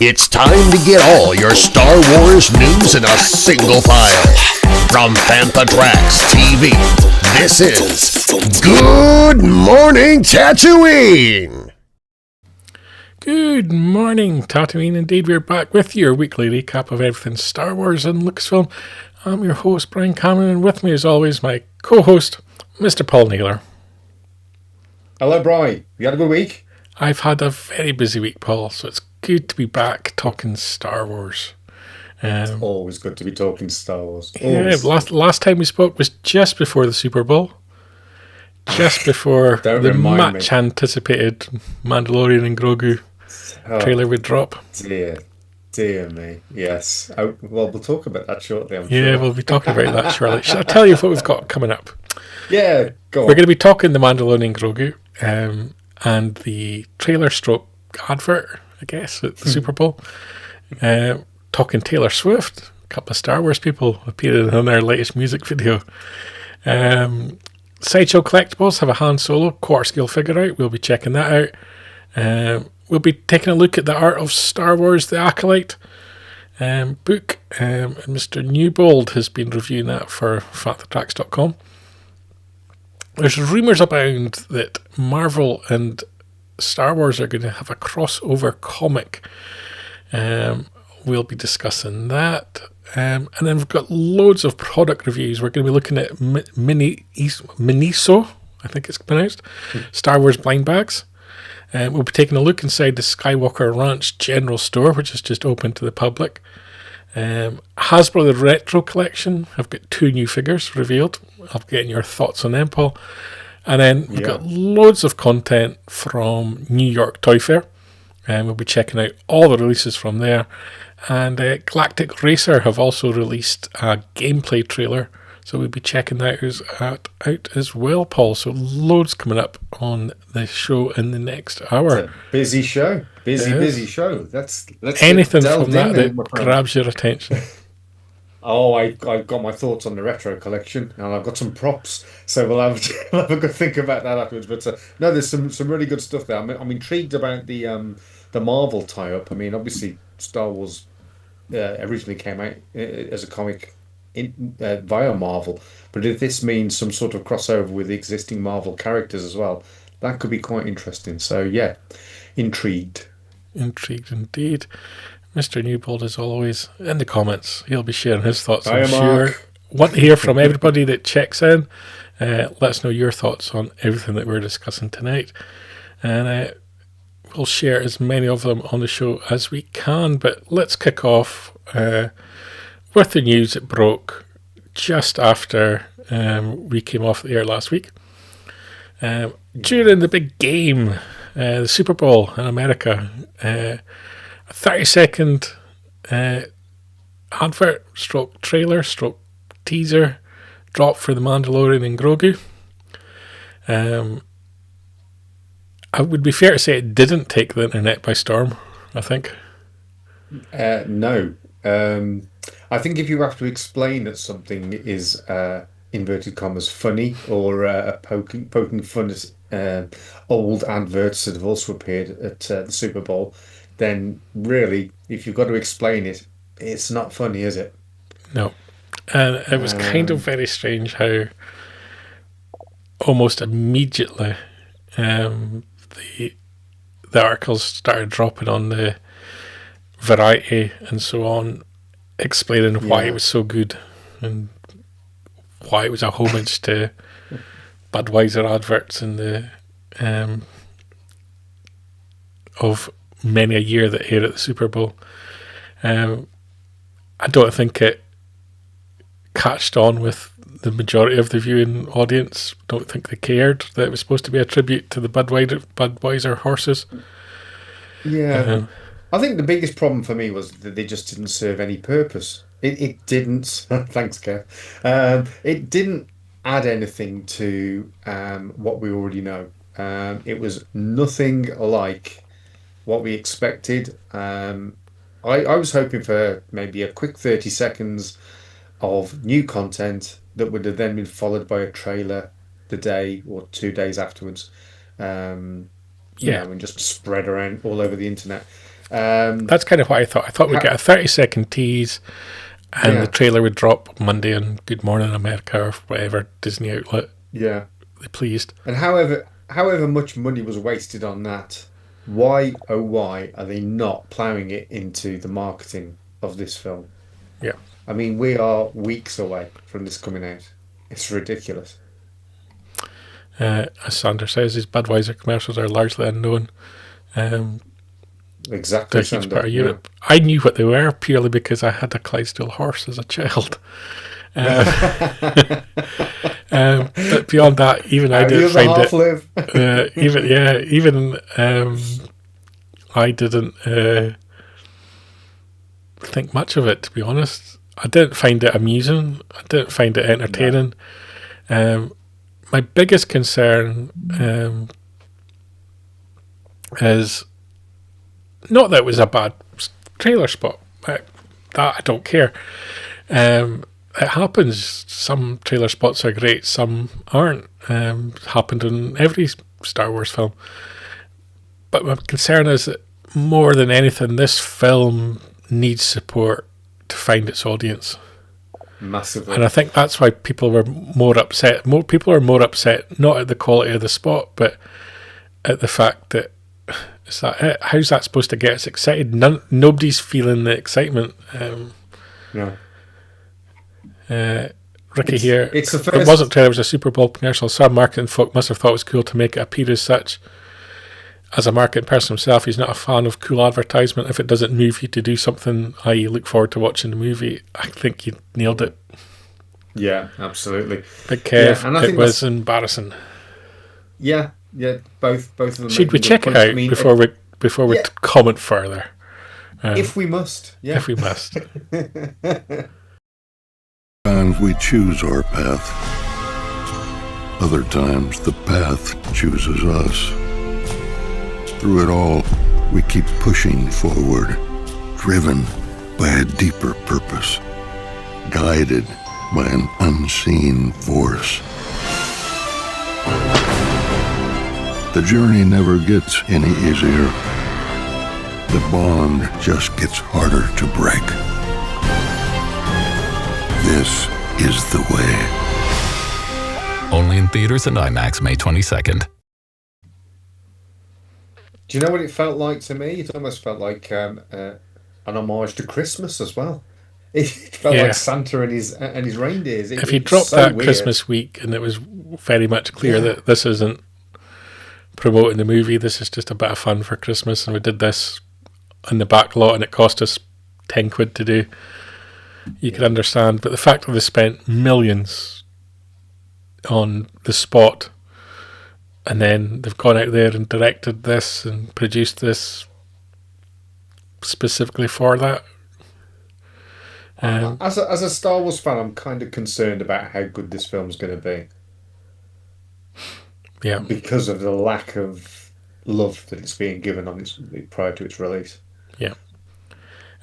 It's time to get all your Star Wars news in a single file. From Fantha Tracks TV, this is Good Morning Tatooine! Good morning, Tatooine. Indeed, we're back with your weekly recap of everything Star Wars and Lucasfilm. I'm your host, Brian Cameron, and with me, as always, my co-host, Mr. Paul Naylor. Hello, Brian. You had a good week? I've had a very busy week, Paul, so it's good to be back talking Star Wars. It's always good to be talking Star Wars. Yeah, last time we spoke was just before the Super Bowl. Just before the much-anticipated Mandalorian and Grogu trailer would drop. Dear me. Yes. Well, we'll talk about that shortly, I'm sure. Yeah, we'll be talking about that shortly. Shall I tell you what we've got coming up? Yeah, go on. We're going to be talking the Mandalorian and Grogu and the trailer stroke advert, I guess, at the Super Bowl. Talking Taylor Swift. A couple of Star Wars people appeared in their latest music video. Sideshow Collectibles have a Han Solo quarter-scale figure out. We'll be checking that out. We'll be taking a look at the art of Star Wars, the Acolyte book. And Mr. Newbold has been reviewing that for FanthaTracks.com. There's rumours abound that Marvel and Star Wars are going to have a crossover comic. We'll be discussing that. And then we've got loads of product reviews. We're going to be looking at Miniso, I think it's pronounced, Star Wars blind bags. We'll be taking a look inside the Skywalker Ranch general store, which is just open to the public. Hasbro, the Retro Collection, have got 2 new figures revealed. I'll be getting your thoughts on them, Paul. And then we've got loads of content from New York Toy Fair. And we'll be checking out all the releases from there. And Galactic Racer have also released a gameplay trailer. So we'll be checking that out as well, Paul. So loads coming up on the show in the next hour. It's a busy show. Busy show. Let's anything from that grabs your attention. I've got my thoughts on the retro collection, and I've got some props, so we'll have a good think about that afterwards. But no, there's some really good stuff there. I'm intrigued about the Marvel tie-up. I mean, obviously, Star Wars originally came out as a comic via Marvel, but if this means some sort of crossover with the existing Marvel characters as well, that could be quite interesting. So yeah, intrigued Indeed. Mr. Newbold, as always, in the comments, he'll be sharing his thoughts. I'm sure. Want to hear from everybody that checks in. Let us know your thoughts on everything that we're discussing tonight, and we'll share as many of them on the show as we can. But let's kick off with the news that broke just after we came off the air last week. During the big game, the Super Bowl in America, a 30-second advert stroke trailer stroke teaser dropped for the Mandalorian and Grogu. It would be fair to say it didn't take the internet by storm, I think. No. I think if you have to explain that something is inverted commas funny or poking fun at old adverts that have also appeared at the Super Bowl, then really, if you've got to explain it, it's not funny, is it? No. And it was kind of very strange how almost immediately the articles started dropping on the Variety and so on, explaining why it was so good and why it was a homage to Budweiser adverts in the of many a year that aired at the Super Bowl. I don't think it catched on with the majority of the viewing audience. Don't think they cared that it was supposed to be a tribute to the Budweiser horses. Yeah. I think the biggest problem for me was that they just didn't serve any purpose. It didn't. Thanks, Kev. It didn't add anything to what we already know. It was nothing like what we expected. I was hoping for maybe a quick 30 seconds of new content that would have then been followed by a trailer the day or 2 days afterwards. And just spread around all over the internet. That's kind of what I thought. I thought we'd get a 30-second tease, and the trailer would drop Monday on Good Morning America or whatever Disney outlet. Yeah, they pleased. And however much money was wasted on that, why are they not ploughing it into the marketing of this film? Yeah, I mean, we are weeks away from this coming out. It's ridiculous. As Sander says, his Budweiser commercials are largely unknown. Exactly. They're a huge part of Europe. Yeah. I knew what they were purely because I had a Clydesdale horse as a child. But beyond that, even I didn't find it. Even I didn't think much of it, to be honest. I didn't find it amusing. I didn't find it entertaining. No. My biggest concern is not that it was a bad trailer spot. That I don't care. It happens. Some trailer spots are great, some aren't. Happened in every Star Wars film. But my concern is that more than anything, this film needs support to find its audience. Massively. And I think that's why people were more upset. More people are more upset, not at the quality of the spot, but at the fact that is that it? How's that supposed to get us excited? Nobody's feeling the excitement. No. Ricky here. It's the first. It wasn't trailer. It was a Super Bowl commercial. Some marketing folk must have thought it was cool to make it appear as such. As a marketing person himself, he's not a fan of cool advertisement. If it doesn't move you to do something, i.e. look forward to watching the movie, I think you nailed it. Yeah, absolutely. Big Kev, and it was embarrassing. Yeah, both of them. Should we check it out before we comment further? If we must, yeah. If we must. Times we choose our path. Other times the path chooses us. Through it all, we keep pushing forward, driven by a deeper purpose, guided by an unseen force. The journey never gets any easier. The bond just gets harder to break. This is the way. Only in theaters and IMAX May 22nd. Do you know what it felt like to me? It almost felt like an homage to Christmas as well. It felt like Santa and his reindeers. If he dropped that weird Christmas week and it was very much clear that this isn't promoting the movie, this is just a bit of fun for Christmas, and we did this in the back lot and it cost us 10 quid to do, you could understand. But the fact that they spent millions on the spot, and then they've gone out there and directed this and produced this specifically for that. As a Star Wars fan, I'm kind of concerned about how good this film's going to be. Yeah. Because of the lack of love that it's being given on prior to its release. Yeah.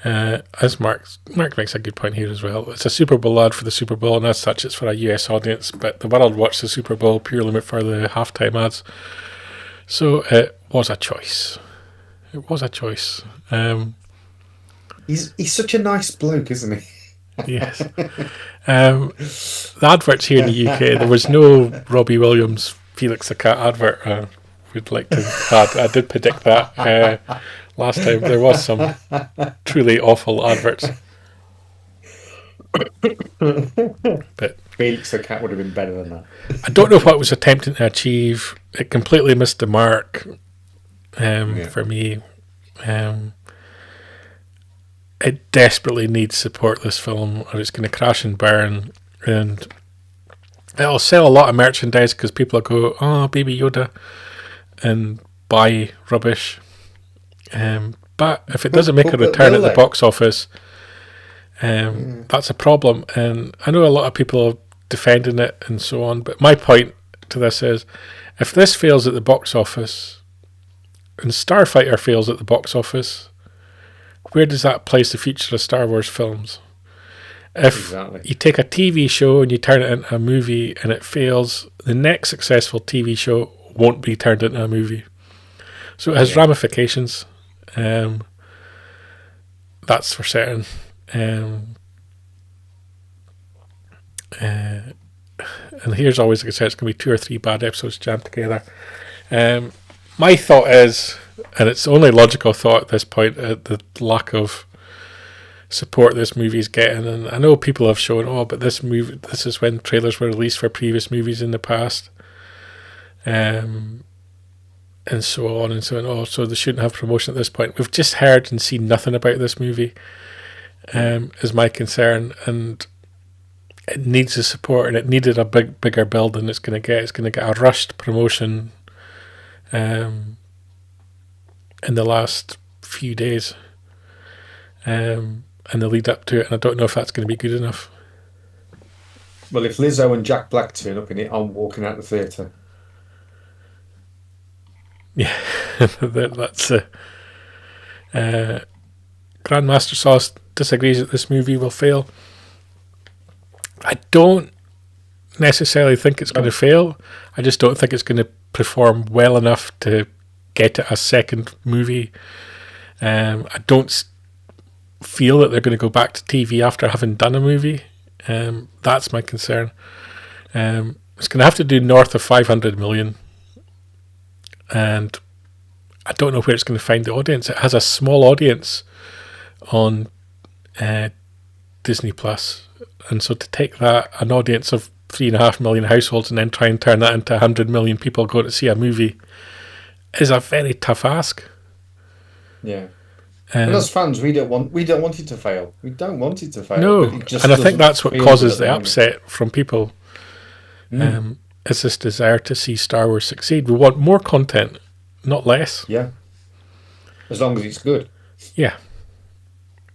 As Mark makes a good point here as well. It's a Super Bowl ad for the Super Bowl, and as such, it's for a US audience. But the world watched the Super Bowl purely for the halftime ads, so it was a choice. It was a choice. He's such a nice bloke, isn't he? Yes. The adverts here in the UK, there was no Robbie Williams, Felix the Cat advert. We'd like to add. I did predict that. Last time there was some truly awful adverts. But Felix the Cat would have been better than that. I don't know what it was attempting to achieve. It completely missed the mark for me. It desperately needs support, this film, or it's going to crash and burn. And it'll sell a lot of merchandise because people will go, "Oh, Baby Yoda," and buy rubbish. But if it doesn't make a return at the box office, that's a problem. And I know a lot of people are defending it and so on, but my point to this is, if this fails at the box office and Starfighter fails at the box office, where does that place the future of Star Wars films? If you take a TV show and you turn it into a movie and it fails, the next successful TV show won't be turned into a movie. So it has ramifications. That's for certain. And here's always, like I said, it's going to be 2 or 3 bad episodes jammed together. My thought is, and it's the only logical thought at this point, the lack of support this movie's getting. And I know people have shown, but this is when trailers were released for previous movies in the past. And so on and so on. So they shouldn't have promotion at this point. We've just heard and seen nothing about this movie, is my concern. And it needs the support, and it needed a bigger build than it's going to get. It's going to get a rushed promotion in the last few days, and the lead up to it, and I don't know if that's going to be good enough. Well, if Lizzo and Jack Black turn up in it, I'm walking out the theatre. Yeah, that's Grandmaster Sauce disagrees that this movie will fail. I don't necessarily think it's going to fail. I just don't think it's going to perform well enough to get it a second movie. I don't feel that they're going to go back to TV after having done a movie. That's my concern. It's going to have to do north of 500 million. And I don't know where it's going to find the audience. It has a small audience on Disney Plus. And so to take that, an audience of 3.5 million households, and then try and turn that into 100 million people going to see a movie is a very tough ask. Yeah. And as fans, we don't want it to fail. We don't want it to fail. No, and I think that's what causes the upset from people. Is this desire to see Star Wars succeed. We want more content, not less. Yeah. As long as it's good. Yeah.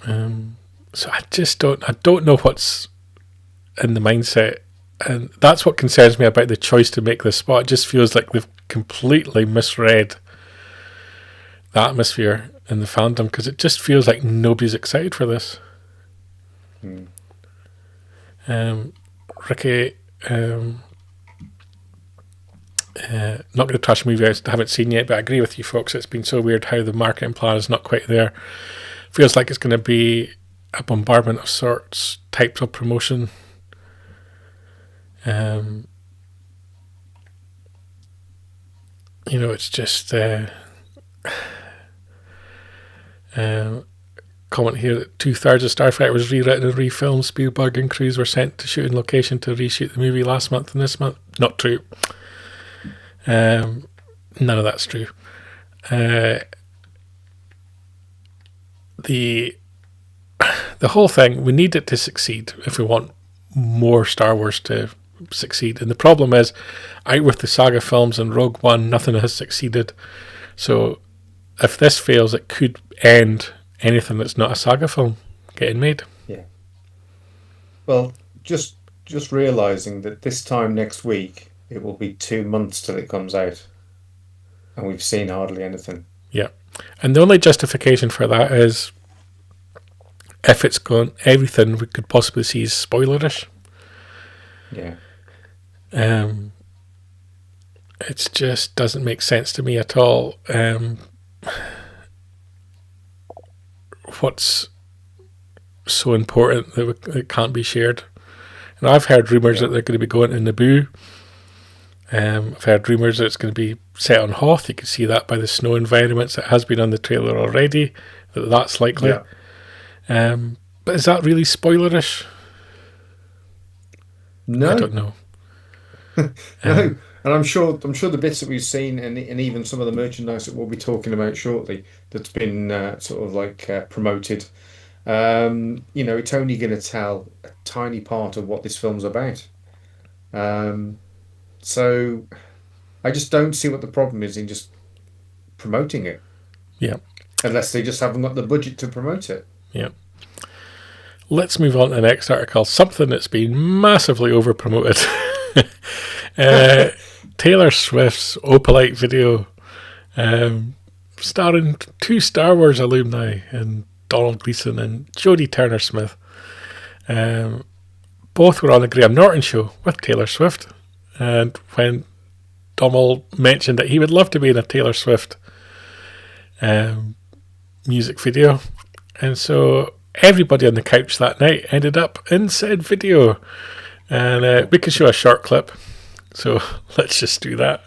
So I don't know what's in the mindset, and that's what concerns me about the choice to make this spot. It just feels like they've completely misread the atmosphere in the fandom, because it just feels like nobody's excited for this. Ricky, not going to trash a movie I haven't seen yet, but I agree with you folks. It's been so weird how the marketing plan is not quite there. Feels like it's going to be a bombardment of sorts, types of promotion. It's just comment here that 2/3 of Starfighter was rewritten and refilmed. Spielberg and crews were sent to shooting location to reshoot the movie last month and this month. Not true. None of that's true. The whole thing, we need it to succeed if we want more Star Wars to succeed. And the problem is, out with the saga films and Rogue One, nothing has succeeded. So if this fails, it could end anything that's not a saga film getting made. Yeah. Well, just realising that this time next week, it will be 2 months till it comes out. And we've seen hardly anything. Yeah. And the only justification for that is if it's gone, everything we could possibly see is spoilerish. Yeah. It just doesn't make sense to me at all. What's so important that it can't be shared? And I've heard rumours that they're going to be going to Naboo. I've heard rumours that it's going to be set on Hoth. You can see that by the snow environments. It has been on the trailer already. That's likely. Yeah. But is that really spoilerish? No, I don't know. No, and I'm sure the bits that we've seen, and even some of the merchandise that we'll be talking about shortly, that's been promoted. It's only going to tell a tiny part of what this film's about. So I just don't see what the problem is in just promoting it. Yeah. Unless they just haven't got the budget to promote it. Yeah. Let's move on to the next article. Something that's been massively over-promoted. Taylor Swift's Acolyte video, starring 2 Star Wars alumni, and Donald Gleason and Jodie Turner-Smith. Both were on the Graham Norton show with Taylor Swift. And when Donald mentioned that he would love to be in a Taylor Swift music video, And so everybody on the couch that night ended up in said video. And we can show a short clip. So let's just do that.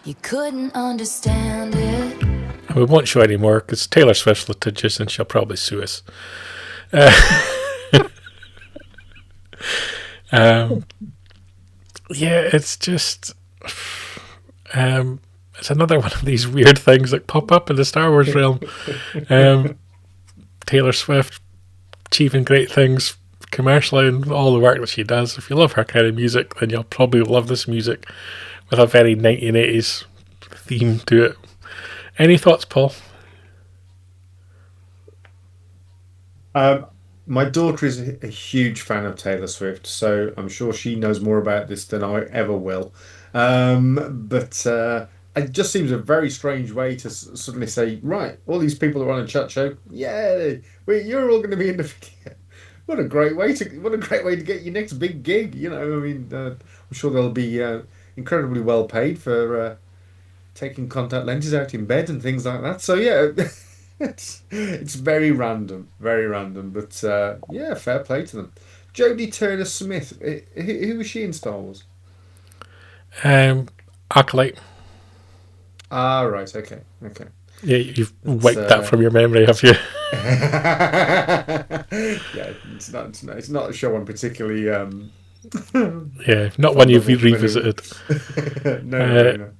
You couldn't understand it. We won't show any more because Taylor Swift's litigious and she'll probably sue us. Yeah, it's just it's another one of these weird things that pop up in the Star Wars realm. Taylor Swift achieving great things commercially and all the work that she does. If you love her kind of music, then you'll probably love this music with a very 1980s theme to it. Any thoughts, Paul? My daughter is a huge fan of Taylor Swift, so I'm sure she knows more about this than I ever will. But it just seems a very strange way to suddenly say, right, all these people are on a chat show. Yeah, you're all going to be in the video. What a great way to get your next big gig. You know, I mean, I'm sure they'll be incredibly well paid for taking contact lenses out in bed and things like that. So yeah, it's very random, but yeah, fair play to them. Jodie Turner-Smith, who was she in Star Wars? Acolyte. Ah, right, okay. Yeah, you've wiped that from your memory, have you? Yeah, it's not a show I'm particularly. Yeah, not one you've revisited. No.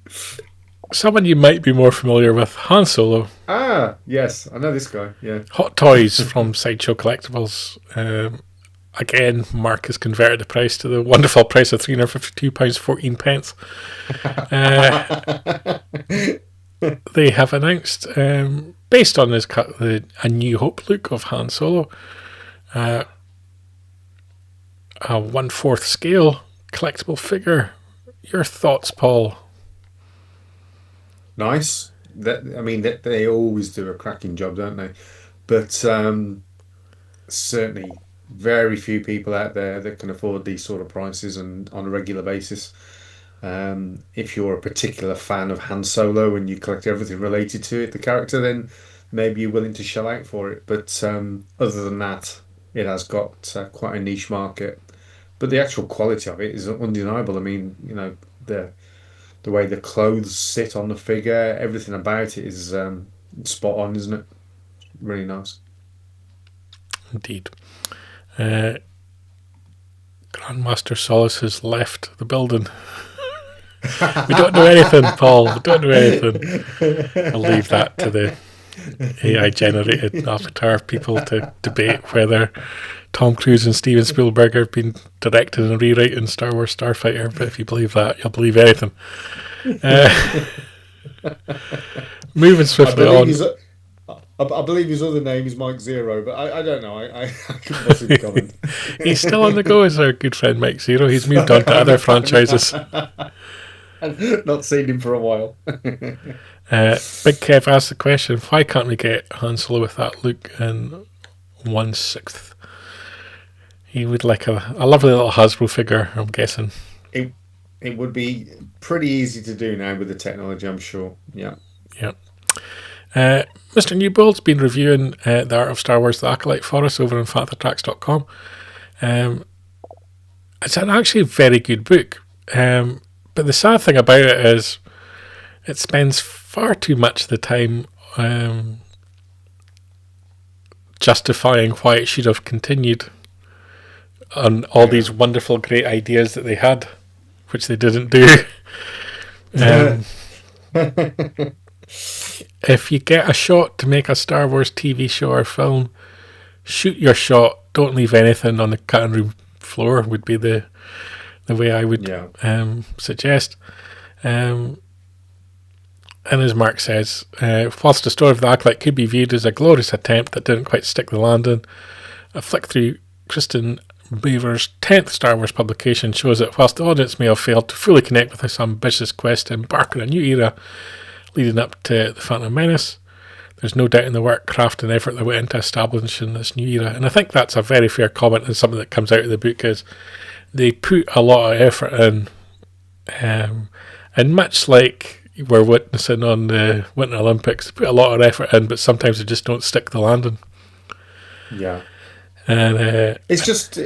Someone you might be more familiar with, Han Solo. Ah, yes, I know this guy. Yeah. Hot Toys from Sideshow Collectibles. Again, Mark has converted the price to the wonderful price of £352.14. They have announced, based on this a New Hope look of Han Solo, a 1/4 scale collectible figure. Your thoughts, Paul? Nice. That they always do a cracking job, don't they? But certainly very few people out there that can afford these sort of prices and on a regular basis. If you're a particular fan of Han Solo and you collect everything related to it, the character, then maybe you're willing to shell out for it. But other than that, it has got quite a niche market. But the actual quality of it is undeniable. I mean, you know, the way the clothes sit on the figure, everything about it is spot on, isn't it? Really nice. Indeed. Grandmaster Solace has left the building. We don't know anything, Paul. We don't know anything. I'll leave that to the AI-generated avatar people to debate whether Tom Cruise and Steven Spielberg have been directing and rewriting Star Wars Starfighter. But if you believe that, you'll believe anything. Moving swiftly on. I believe his other name is Mike Zero, but I don't know. I couldn't possibly comment. He's still on the go as our good friend Mike Zero. He's moved on to other franchises. I've not seen him for a while. Big Kev asked the question, why can't we get Han Solo with that look in 1/6? He would like a lovely little Hasbro figure, I'm guessing. It would be pretty easy to do now with the technology, I'm sure. Yeah. Mr. Newbold's been reviewing The Art of Star Wars, The Acolyte for us over on fathertracks.com. It's an actually very good book. But the sad thing about it is it spends far too much of the time justifying why it should have continued on all these wonderful, great ideas that they had, which they didn't do. If you get a shot to make a Star Wars TV show or film, shoot your shot. Don't leave anything on the cutting room floor would be the way I would suggest. And as Mark says, whilst the story of the Acolyte could be viewed as a glorious attempt that didn't quite stick the landing, a flick through Kristen Beaver's 10th Star Wars publication shows that whilst the audience may have failed to fully connect with this ambitious quest to embark on a new era, leading up to The Phantom Menace. There's no doubt in the work, craft and effort that went into establishing this new era. And I think that's a very fair comment and something that comes out of the book is they put a lot of effort in. And much like we're witnessing on the Winter Olympics, they put a lot of effort in, but sometimes they just don't stick the landing. Yeah. And it just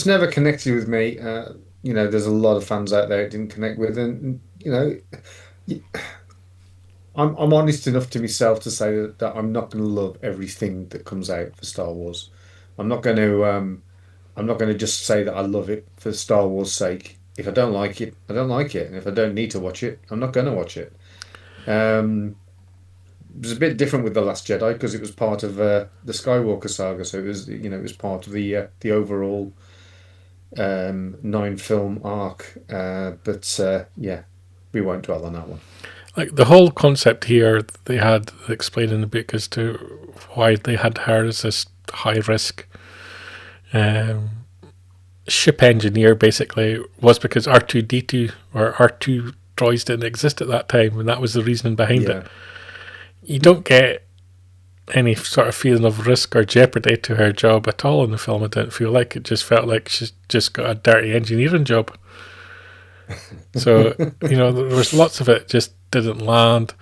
never connected with me. There's a lot of fans out there it didn't connect with, and I'm honest enough to myself to say that I'm not going to love everything that comes out for Star Wars. I'm not going to just say that I love it for Star Wars' sake. If I don't like it, I don't like it, and if I don't need to watch it, I'm not going to watch it. It was a bit different with The Last Jedi because it was part of the Skywalker saga, so it was part of the overall 9-film arc. We won't dwell on that one. Like the whole concept here, they had explained in the book as to why they had her as this high risk ship engineer, basically, was because R2D2 or R2 droids didn't exist at that time, and that was the reasoning behind it. You don't get any sort of feeling of risk or jeopardy to her job at all in the film. I didn't feel like it. Just felt like she's just got a dirty engineering job. So, there was lots of it just didn't land.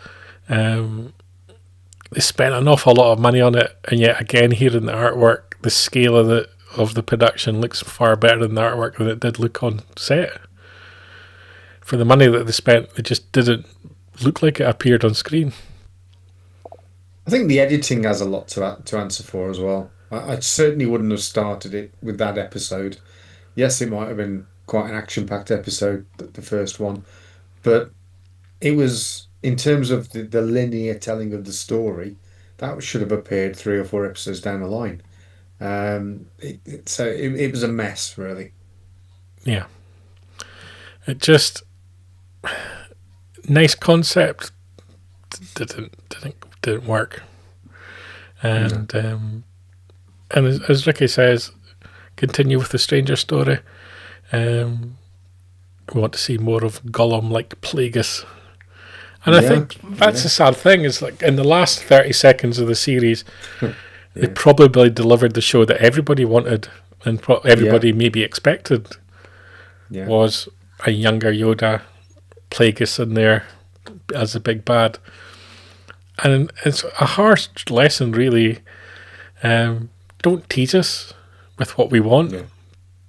They spent an awful lot of money on it, and yet again, here in the artwork, the scale of the production looks far better in the artwork than it did look on set. For the money that they spent, it just didn't look like it appeared on screen. I think the editing has a lot to answer for as well. I certainly wouldn't have started it with that episode. Yes, it might have been quite an action-packed episode, the first one, but it was, in terms of the linear telling of the story, that should have appeared 3 or 4 episodes down the line. It was a mess, really. Yeah. It just nice concept didn't work, and as Ricky says, continue with the Stranger story. We want to see more of Gollum like Plagueis. And I think that's the sad thing, is like in the last 30 seconds of the series, they probably delivered the show that everybody wanted and everybody maybe expected. Was a younger Yoda, Plagueis in there as a big bad. And it's a harsh lesson, really. Don't tease us with what we want. Yeah.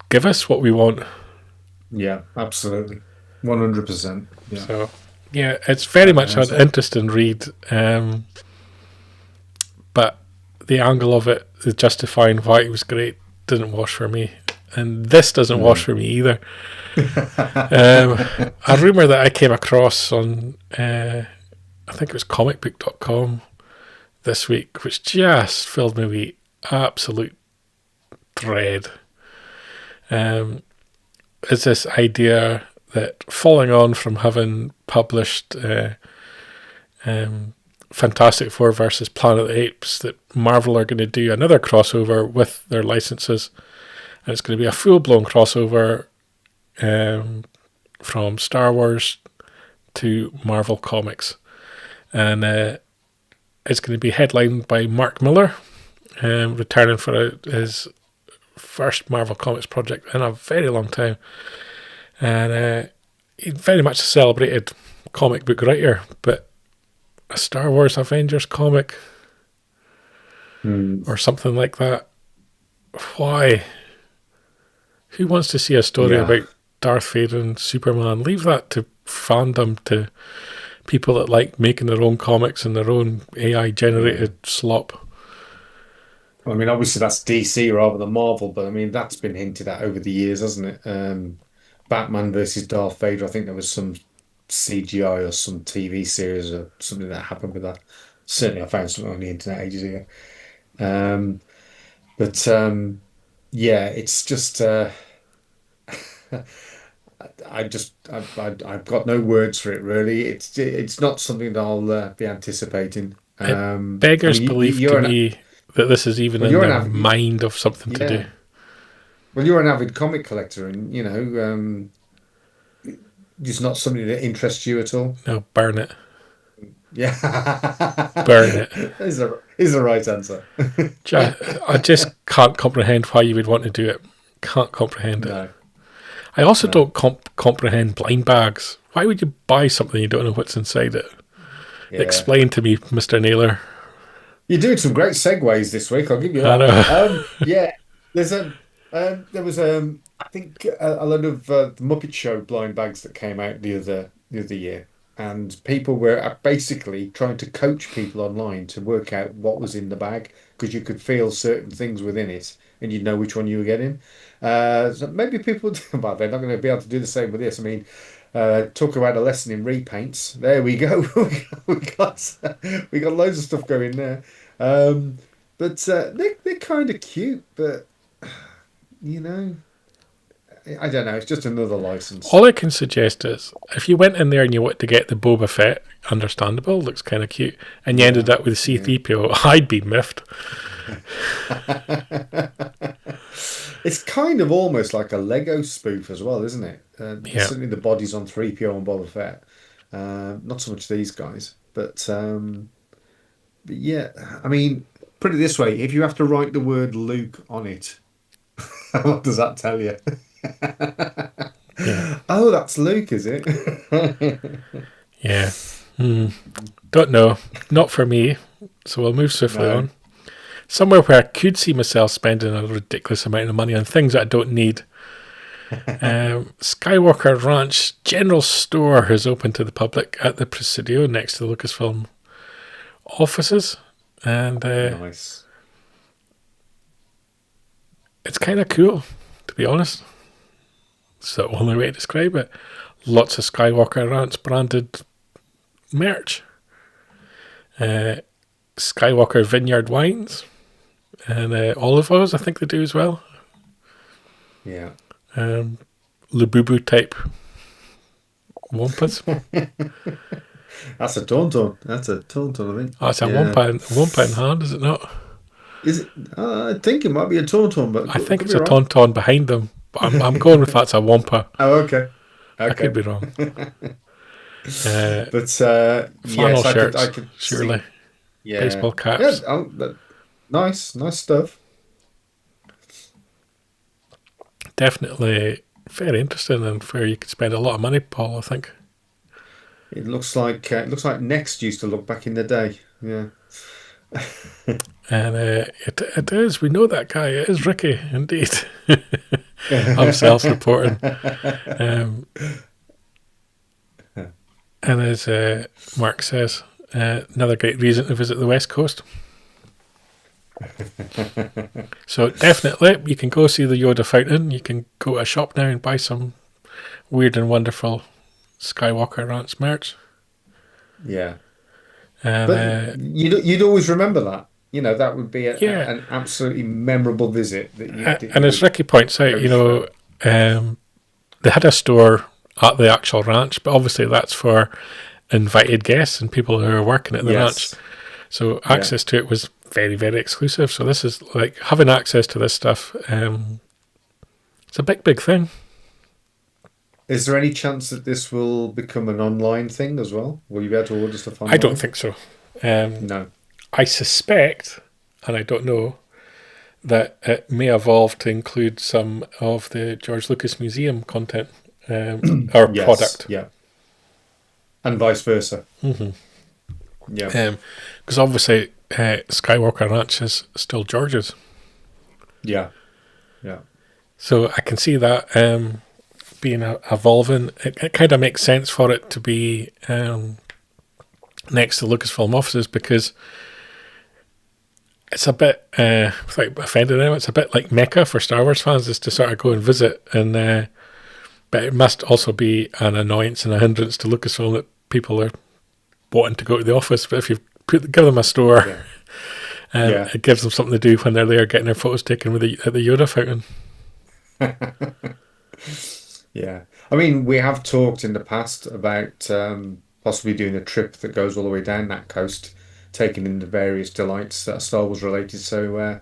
Give us what we want. Yeah, absolutely. 100%. Yeah. So, yeah, it's very much an interesting read. But the angle of it, the justifying why it was great, didn't wash for me. And this doesn't wash for me either. A rumour that I came across on, I think it was comicbook.com this week, which just filled me with absolute dread. Is this idea that following on from having published Fantastic Four versus Planet of the Apes, that Marvel are going to do another crossover with their licenses, and it's going to be a full-blown crossover from Star Wars to Marvel Comics, and it's going to be headlined by Mark Millar, returning for his first Marvel Comics project in a very long time, and he's very much a celebrated comic book writer, but a Star Wars Avengers comic or something like that, why? Who wants to see a story about Darth Vader and Superman? Leave that to fandom, to people that like making their own comics and their own AI generated slop. I mean, obviously that's DC rather than Marvel, but I mean, that's been hinted at over the years, hasn't it? Batman versus Darth Vader, I think there was some CGI or some TV series or something that happened with that. Certainly I found something on the internet ages ago. It's just I've got no words for it, really. It's not something that I'll be anticipating. It beggars belief to me that this is even in their mind of something to do. Well, you're an avid comic collector, and it's not something that interests you at all. No, burn it. Yeah. Burn it. Is the right answer. I just can't comprehend why you would want to do it. Can't comprehend it. No. I also don't comprehend blind bags. Why would you buy something you don't know what's inside it? Yeah. Explain to me, Mr. Naylor. You're doing some great segues this week. I'll give you I that. know. Yeah, there was I think a lot of the Muppet Show blind bags that came out the other year, and people were basically trying to coach people online to work out what was in the bag because you could feel certain things within it, and you'd know which one you were getting. So maybe people, well, they're not going to be able to do the same with this. I mean, talk about a lesson in repaints. There we go. we got loads of stuff going there. But they're kind of cute, but you know, I don't know. It's just another license. All I can suggest is if you went in there and you wanted to get the Boba Fett, understandable, looks kind of cute, and you ended up with C-3PO, I'd be miffed. It's kind of almost like a Lego spoof as well, isn't it? Yeah. Certainly the bodies on 3PO and Boba Fett. Not so much these guys, but yeah. I mean, put it this way: if you have to write the word Luke on it, what does that tell you? Yeah. Oh, that's Luke, is it? Yeah. Don't know. Not for me. So we'll move swiftly No. on. Somewhere where I could see myself spending a ridiculous amount of money on things that I don't need. Skywalker Ranch General Store has opened to the public at the Presidio next to the Lucasfilm offices. And Nice. it's kind of cool, to be honest. It's the only way to describe it. Lots of Skywalker Ranch branded merch. Skywalker Vineyard wines. And olive oils, I think they do as well. Yeah. Labubu type wampas. That's a tauntaun. That's a tauntaun, I think. Oh, it's a Yeah. wampa in hand, is it not? Is it? I think it might be a tauntaun, but I think could it's be a wrong. tauntaun behind them. But I'm going with that's a wampa. Oh, okay. I could be wrong. But Flannel yes, shirts, I could see- surely. yeah. Baseball caps. Yeah, nice stuff. Definitely very interesting and where you could spend a lot of money, Paul, I think. It looks like Next used to look back in the day. Yeah. And it is. We know that guy. It is Ricky, indeed. I'm self-reporting. And as Mark says, another great reason to visit the West Coast. So definitely, you can go see the Yoda fountain. You can go to a shop now and buy some weird and wonderful Skywalker Ranch merch. Yeah. And But you'd always remember that. You know, that would be Yeah. an absolutely memorable visit. and as Ricky points out, you know, they had a store at the actual ranch, but obviously that's for invited guests and people who are working at the ranch. So access to it was very, very exclusive. So this is like having access to this stuff. It's a big, big thing. Is there any chance that this will become an online thing as well? Will you be able to order stuff online? I don't think so. No. I suspect, and I don't know, that it may evolve to include some of the George Lucas Museum content or Yes, product. yeah. And vice versa. Mm-hmm. Yeah. Because obviously Skywalker Ranch is still George's. Yeah. Yeah. So I can see that being evolving. It kind of makes sense for it to be next to Lucasfilm offices because it's a bit, without offending them, it's a bit like Mecca for Star Wars fans is to sort of go and visit. And but it must also be an annoyance and a hindrance to Lucasfilm that people are wanting to go to the office. But if you give them a store, it gives them something to do when they're there getting their photos taken with at the Yoda fountain. Yeah. I mean, we have talked in the past about possibly doing a trip that goes all the way down that coast, taking in the various delights that are Star Wars related. So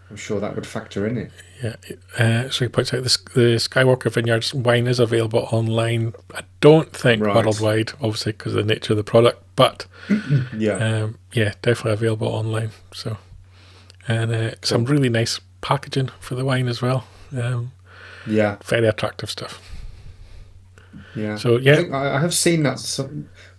I'm sure that would factor in it. Yeah. So he points out the Skywalker Vineyards wine is available online. I don't think Right. worldwide, obviously, because of the nature of the product, but Yeah. definitely available online. So, and some really nice packaging for the wine as well. Yeah. Very attractive stuff. Yeah. So I think I have seen that.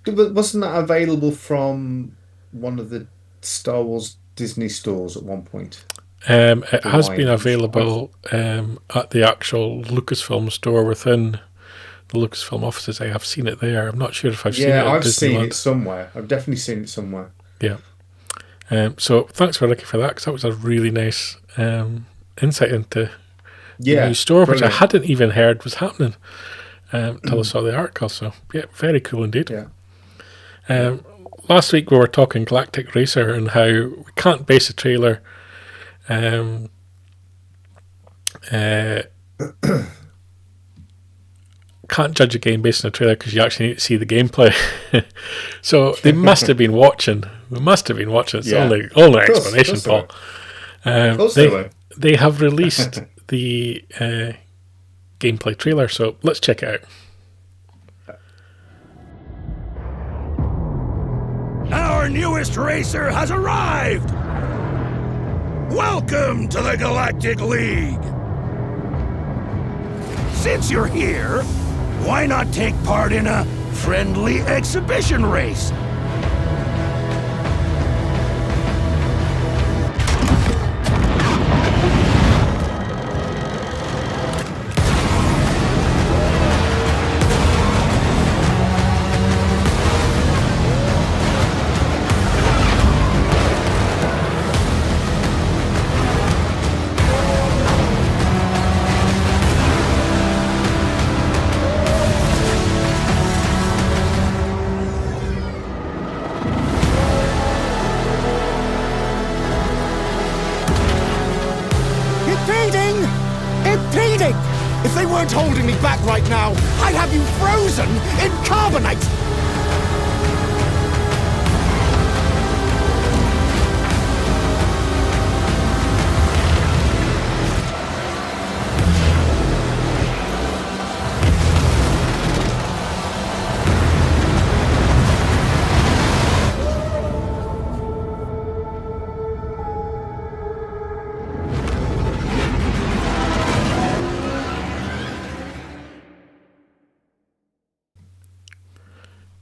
Wasn't that available from one of the Star Wars Disney stores at one point? It The has wine, been which available at the actual Lucasfilm store within the Lucasfilm offices. I have seen it there. I'm not sure if I've seen it at I've seen Disneyland. it somewhere. I've definitely seen it somewhere. Yeah. So thanks for looking for that, because that was a really nice insight into the new store, which I brilliant. hadn't even heard was happening until I saw the article. So yeah, very cool indeed. Yeah. Last week we were talking Galactic Racer and how we can't base a trailer can't judge a game based on a trailer because you actually need to see the gameplay. So they must have been watching. We must have been watching. It's the only explanation, Paul. They have released the gameplay trailer, so let's check it out. Our newest racer has arrived! Welcome to the Galactic League! Since you're here, why not take part in a friendly exhibition race? Impeding! If they weren't holding me back right now, I'd have you frozen in carbonite!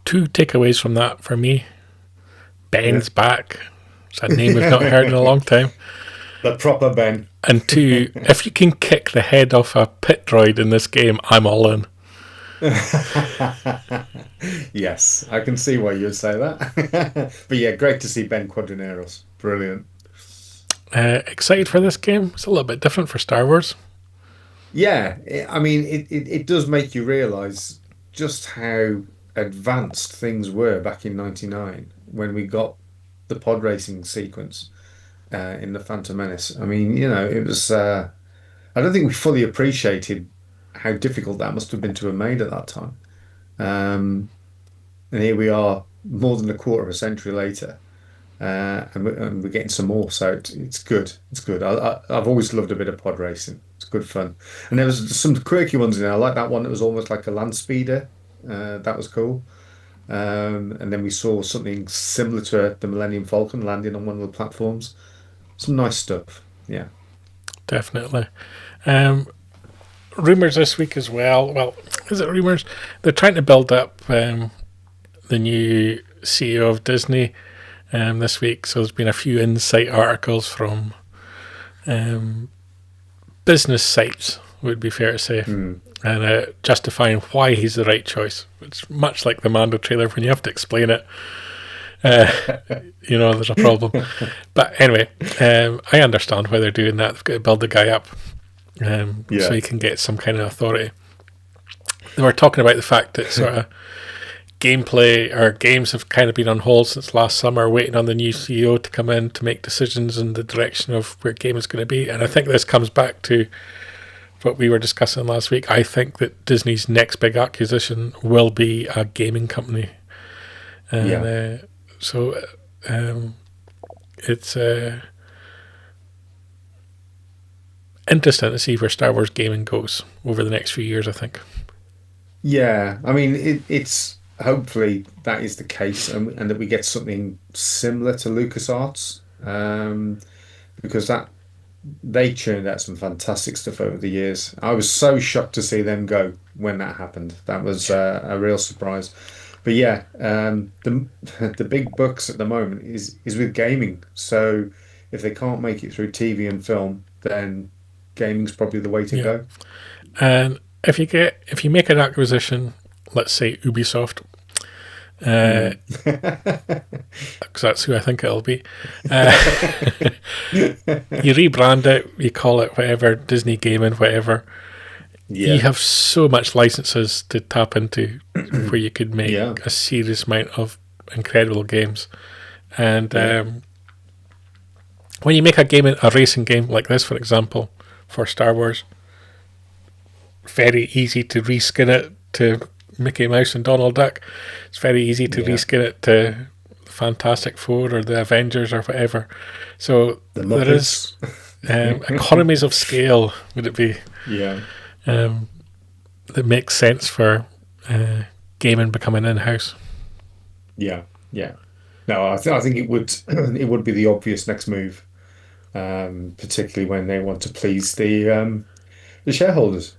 Two takeaways from that for me. Ben's back. It's a name we've not heard in a long time. The proper Ben. And two, if you can kick the head off a pit droid in this game, I'm all in. Yes, I can see why you'd say that. But yeah, great to see Ben Quadraneros. Brilliant. Excited for this game. It's a little bit different for Star Wars. Yeah, I mean, it does make you realise just how advanced things were back in '99 when we got the pod racing sequence in the Phantom Menace. I mean, it was. I don't think we fully appreciated how difficult that must have been to have made at that time. And here we are, more than a quarter of a century later, and we're getting some more. So it's good. It's good. I've always loved a bit of pod racing. It's good fun. And there was some quirky ones in there. I like that one that was almost like a land speeder. That was cool. And then we saw something similar to the Millennium Falcon landing on one of the platforms. Some nice stuff. Yeah. Definitely. Rumours this week as well. Well, is it rumours? They're trying to build up the new CEO of Disney this week. So there's been a few insight articles from business sites, would be fair to say, and justifying why he's the right choice. It's much like the Mando trailer when you have to explain it. There's a problem. But anyway, I understand why they're doing that. They've got to build the guy up so he can get some kind of authority. They were talking about the fact that sort of gameplay or games have kind of been on hold since last summer, waiting on the new CEO to come in to make decisions in the direction of where game is going to be. And I think this comes back to what we were discussing last week. I think that Disney's next big acquisition will be a gaming company. And it's interesting to see where Star Wars gaming goes over the next few years, I think. Yeah, I mean, it's hopefully that is the case, and that we get something similar to LucasArts, because that they churned out some fantastic stuff over the years. I was so shocked to see them go when that happened. That was a real surprise. But yeah, the the big bucks at the moment is with gaming. So if they can't make it through TV and film, then gaming's probably the way to go. And if you make an acquisition, let's say Ubisoft, because that's who I think it'll be. You rebrand it, you call it whatever, Disney Gaming, whatever. Yeah. You have so much licenses to tap into where you could make Yeah. a serious amount of incredible games. And when you make a racing game like this, for example, for Star Wars, very easy to reskin it to Mickey Mouse and Donald Duck. It's very easy to reskin it to Fantastic Four or the Avengers or whatever. So there is economies of scale, would it be? Yeah. That makes sense for gaming becoming in-house. Yeah, yeah. No, I think it would it would be the obvious next move, particularly when they want to please the shareholders.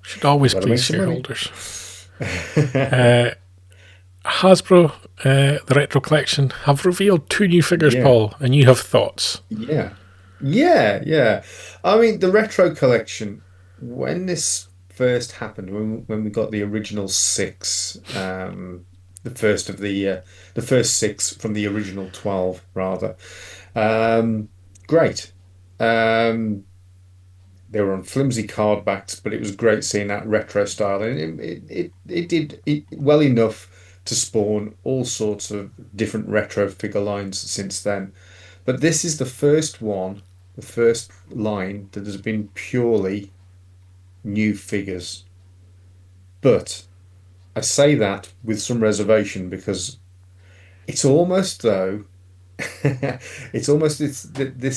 Should always Gotta please make some money. shareholders. Hasbro, the Retro Collection, have revealed 2 new figures, Yeah. Paul, and you have thoughts. Yeah, yeah. I mean, the retro collection, when this first happened, when we got the original 6, the first of the first 6 from the original 12, rather, great. They were on flimsy card backs, but it was great seeing that retro style, and it did well enough to spawn all sorts of different retro figure lines since then. But this is the first one, the first line that has been purely new figures. But I say that with some reservation, because it's almost though this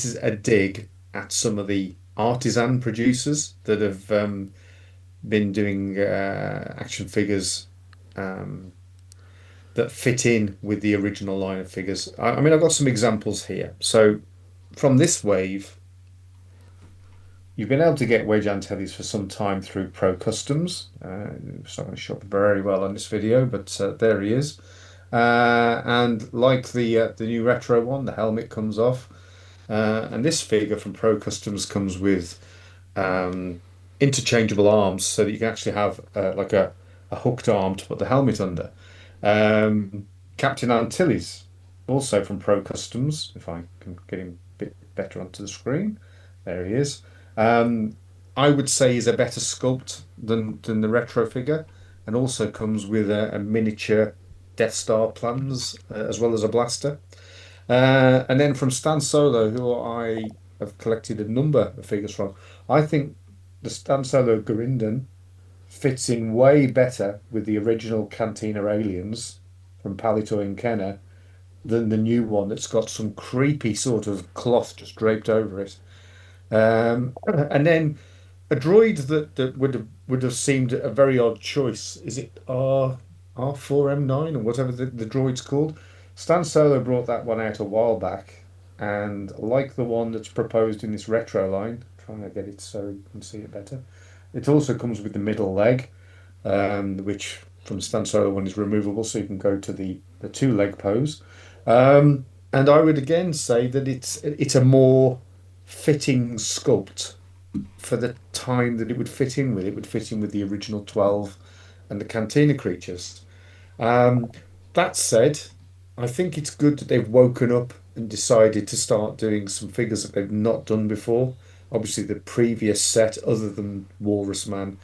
is a dig at some of the artisan producers that have been doing action figures that fit in with the original line of figures. I mean, I've got some examples here. So from this wave, you've been able to get Wedge Antilles for some time through Pro Customs. It's not going to show up very well on this video, but there he is. And like the new retro one, the helmet comes off. And this figure from Pro Customs comes with interchangeable arms, so that you can actually have like a hooked arm to put the helmet under. Captain Antilles, also from Pro Customs, if I can get him a bit better onto the screen. There he is. I would say he's a better sculpt than the retro figure, and also comes with a miniature Death Star plans, as well as a blaster. And then from Stan Solo, who I have collected a number of figures from, I think the Stan Solo Gurinden fits in way better with the original Cantina aliens from Palitoy and Kenner than the new one that's got some creepy sort of cloth just draped over it. And then a droid that would have seemed a very odd choice. Is it R4M9 or whatever the droid's called? Stan Solo brought that one out a while back, and like the one that's proposed in this retro line, trying to get it so you can see it better, it also comes with the middle leg, which from Stan Solo one is removable, so you can go to the 2-leg pose. And I would again say that it's a more fitting sculpt for the time that it would fit in with. It would fit in with the original 12 and the Cantina creatures. That said, I think it's good that they've woken up and decided to start doing some figures that they've not done before. Obviously, the previous set, other than Walrus Man,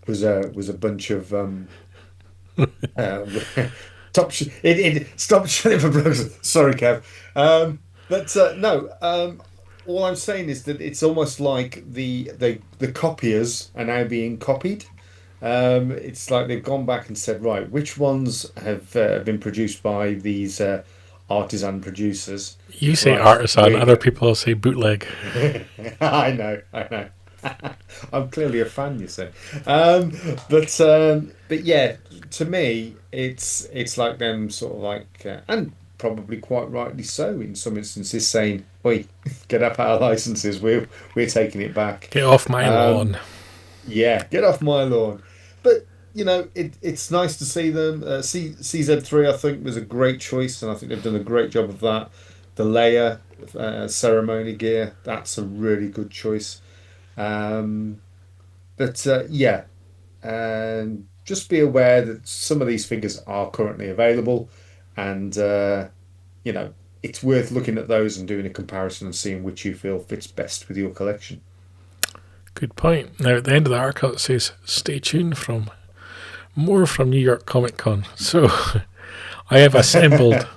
was a bunch of stop shilling for brothers. Sorry, Kev. No. All I'm saying is that it's almost like the copiers are now being copied. It's like they've gone back and said, right, which ones have been produced by these artisan producers? You say Right, artisan, other people say bootleg. I know. I'm clearly a fan, you say. But yeah, to me, it's like them sort of like, and probably quite rightly so in some instances, saying, "Oi, get up our licenses. We're taking it back. Get off my lawn. Yeah, get off my lawn." But it's nice to see them. CZ3, I think, was a great choice, and I think they've done a great job of that. The Leia ceremony gear, that's a really good choice. Um, but yeah, and just be aware that some of these figures are currently available, and it's worth looking at those and doing a comparison and seeing which you feel fits best with your collection. Good point. Now, at the end of the article, it says, stay tuned from more from New York Comic Con. So I have assembled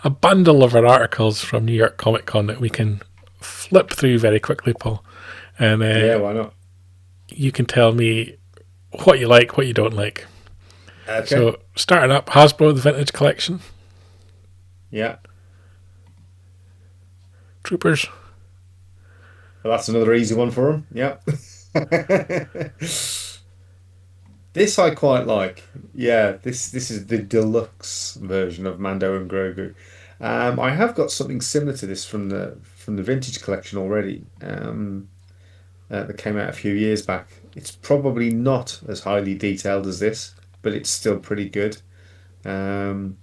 a bundle of our articles from New York Comic Con that we can flip through very quickly, Paul. And yeah, why not? You can tell me what you like, what you don't like. Okay. So, starting up, Hasbro, the Vintage Collection. Yeah. Troopers. Well, that's another easy one for them. Yeah. This I quite like. Yeah, this is the deluxe version of Mando and Grogu. I have got something similar to this from the Vintage Collection already. That came out a few years back. It's probably not as highly detailed as this, but it's still pretty good. But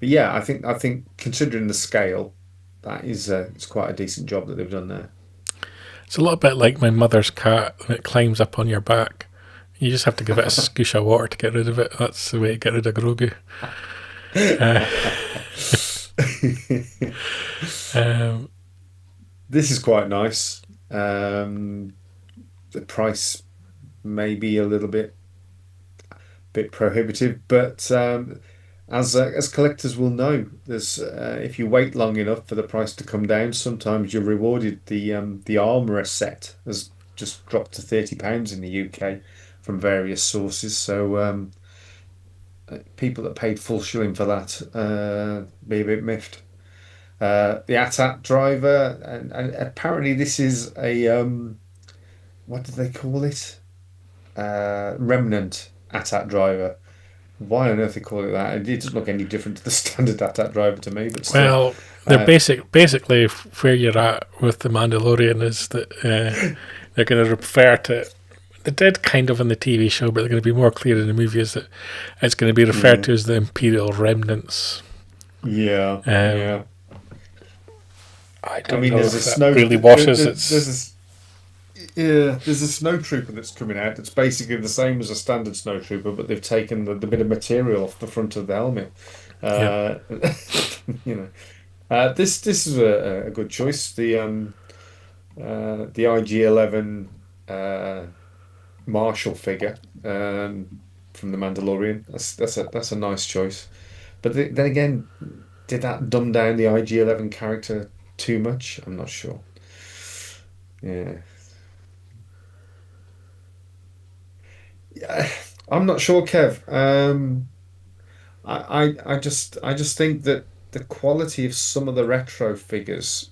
yeah, I think considering the scale, that is it's quite a decent job that they've done there. It's a little bit like my mother's cat when it climbs up on your back. You just have to give it a scoosh of water to get rid of it. That's the way to get rid of Grogu. This is quite nice. The price may be a little bit prohibitive, but as collectors will know, there's if you wait long enough for the price to come down, sometimes you're rewarded. The Armourer set has just dropped to £30 in the UK from various sources. So people that paid full shilling for that be a bit miffed. The AT-AT driver, and apparently this is a what do they call it? Remnant AT-AT driver. Why on earth they call it that? It doesn't look any different to the standard AT-AT driver to me. But still, well, they're basically where you're at with the Mandalorian is that they're going to refer to. They did kind of in the TV show, but they're going to be more clear in the movie. Is that it's going to be referred to as the Imperial Remnants. Yeah, yeah. I mean, there's a snow really washes. There's a snow trooper that's coming out that's basically the same as a standard snow trooper, but they've taken the bit of material off the front of the helmet. This is a good choice. The IG-11 Marshall figure from the Mandalorian. That's a nice choice. But then again, did that dumb down the IG-11 character too much? I'm not sure. Yeah. I'm not sure, Kev. I just think that the quality of some of the retro figures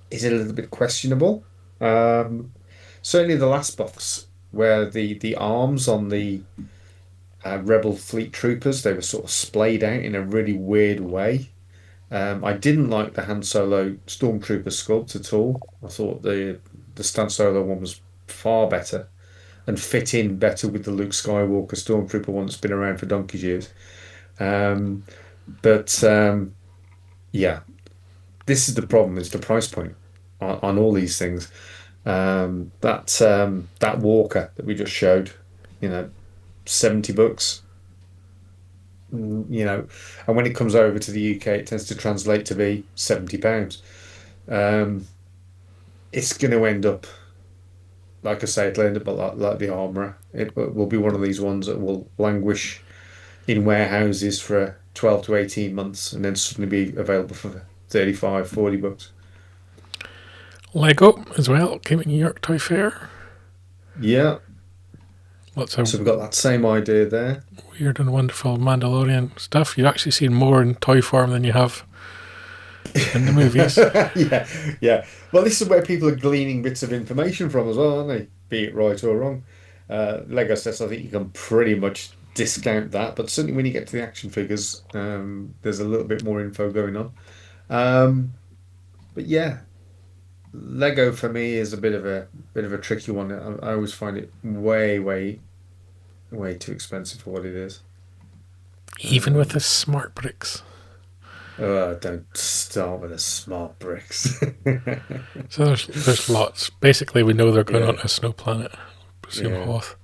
is a little bit questionable. Certainly the last box where the arms on the Rebel fleet troopers, they were sort of splayed out in a really weird way. I didn't like the Han Solo Stormtrooper sculpt at all. I thought the Stan Solo one was far better and fit in better with the Luke Skywalker Stormtrooper one that's been around for donkey's years. Yeah, this is the problem, is the price point on all these things. That Walker that we just showed, $70. And when it comes over to the UK, it tends to translate to be £70. It's going to end up, like I say, it'll end up like the Armourer. It will be one of these ones that will languish in warehouses for 12 to 18 months and then suddenly be available for $35-40. Lego as well came at New York Toy Fair. Yeah. So we've got that same idea there. Weird and wonderful Mandalorian stuff. You've actually seen more in toy form than you have in the movies. Yeah. Well, this is where people are gleaning bits of information from as well, aren't they? Be it right or wrong. Lego sets, I think you can pretty much discount that, but certainly when you get to the action figures, there's a little bit more info going on. But yeah, Lego for me is a bit of a tricky one. I always find it way too expensive for what it is. Even with the smart bricks. Don't start with the smart bricks. So there's lots. Basically, we know they're going on a snow planet. Presume Hoth.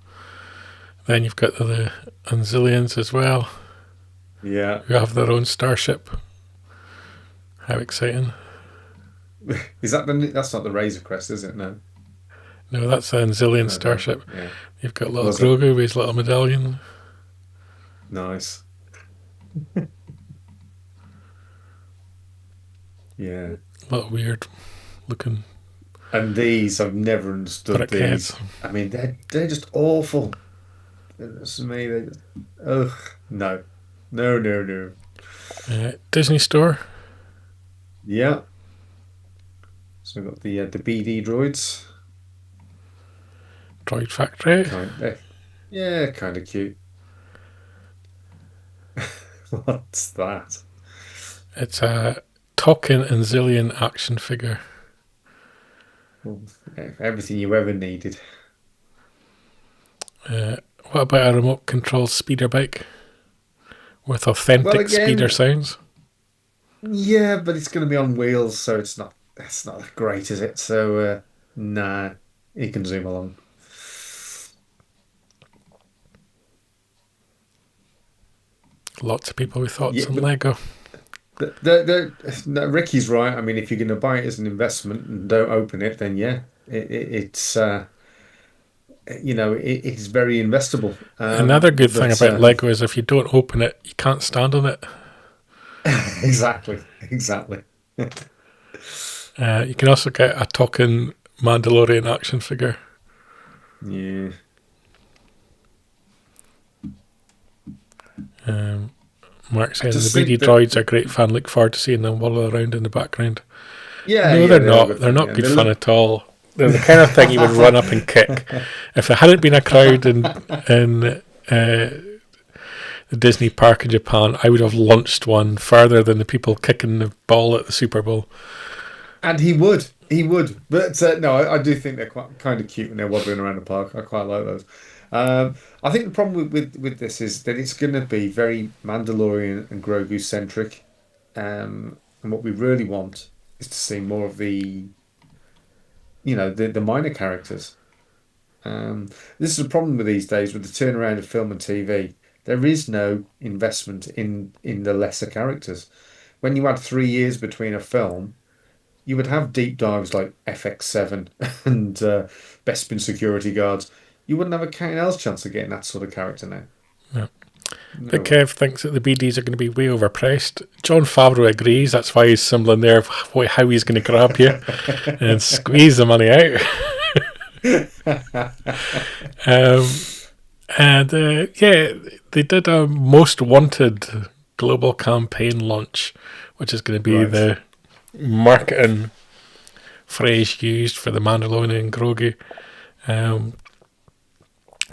Then you've got the Anzillians as well. Yeah. Who have their own starship. How exciting. Is that that's not the Razor Crest, is it? No. No, that's the Anzillian starship. Yeah. You've got little Grogu with his little medallion. Nice. Yeah. A little weird looking. And these, I've never understood brick these. Heads. I mean, they're just awful. That's me. They just, no. Disney Store. Yeah. So we've got the BD droids. Droid Factory. Kind of cute. What's that? It's a talking Anzillian action figure. Well, everything you ever needed. What about a remote control speeder bike with authentic speeder sounds? Yeah, but it's going to be on wheels, so it's not great, is it? So nah, you can zoom along. Lots of people with thoughts on Lego. Ricky's right. I mean, if you're going to buy it as an investment and don't open it, then it's it's very investable. Another good thing about Lego is if you don't open it, you can't stand on it. Exactly. You can also get a talking Mandalorian action figure. Yeah. Mark says the BD droids are great fun. Look forward to seeing them waddle around in the background. Yeah, no, they're not. They're not good fun at all. They're the kind of thing you would run up and kick. If there hadn't been a crowd in the Disney park in Japan, I would have launched one further than the people kicking the ball at the Super Bowl. And he would. But no, I do think they're quite kind of cute when they're wobbling around the park. I quite like those. I think the problem with this is that it's going to be very Mandalorian and Grogu centric, and what we really want is to see more of the minor characters. This is a problem with these days with the turnaround of film and TV. There is no investment in the lesser characters. When you had 3 years between a film, you would have deep dives like FX7 and Bespin security guards. You wouldn't have a cat and hell's chance of getting that sort of character now. Yeah. But Kev thinks that the BDs are going to be way overpriced. John Favreau agrees. That's why he's symboling there of how he's going to grab you and squeeze the money out. They did a most wanted global campaign launch, which is going to be the marketing phrase used for the Mandalorian Grogu.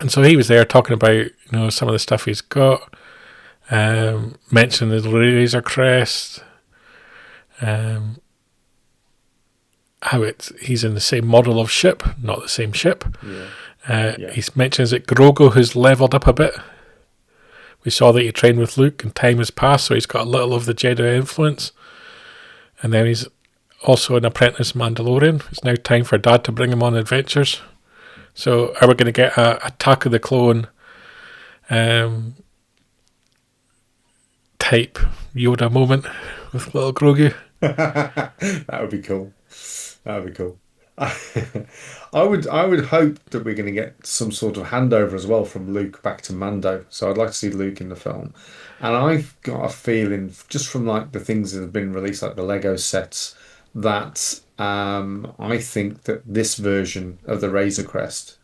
And so he was there talking about some of the stuff he's got, mentioning the Razor Crest, how he's in the same model of ship, not the same ship. He mentions that Grogu has leveled up a bit. We saw that he trained with Luke and time has passed, so he's got a little of the Jedi influence. And then he's also an apprentice Mandalorian. It's now time for Dad to bring him on adventures. So are we going to get a Attack of the Clone type Yoda moment with little Grogu? That would be cool. I would hope that we're going to get some sort of handover as well from Luke back to Mando. So I'd like to see Luke in the film. And I've got a feeling, just from like the things that have been released, like the Lego sets, that I think that this version of the Razor Crest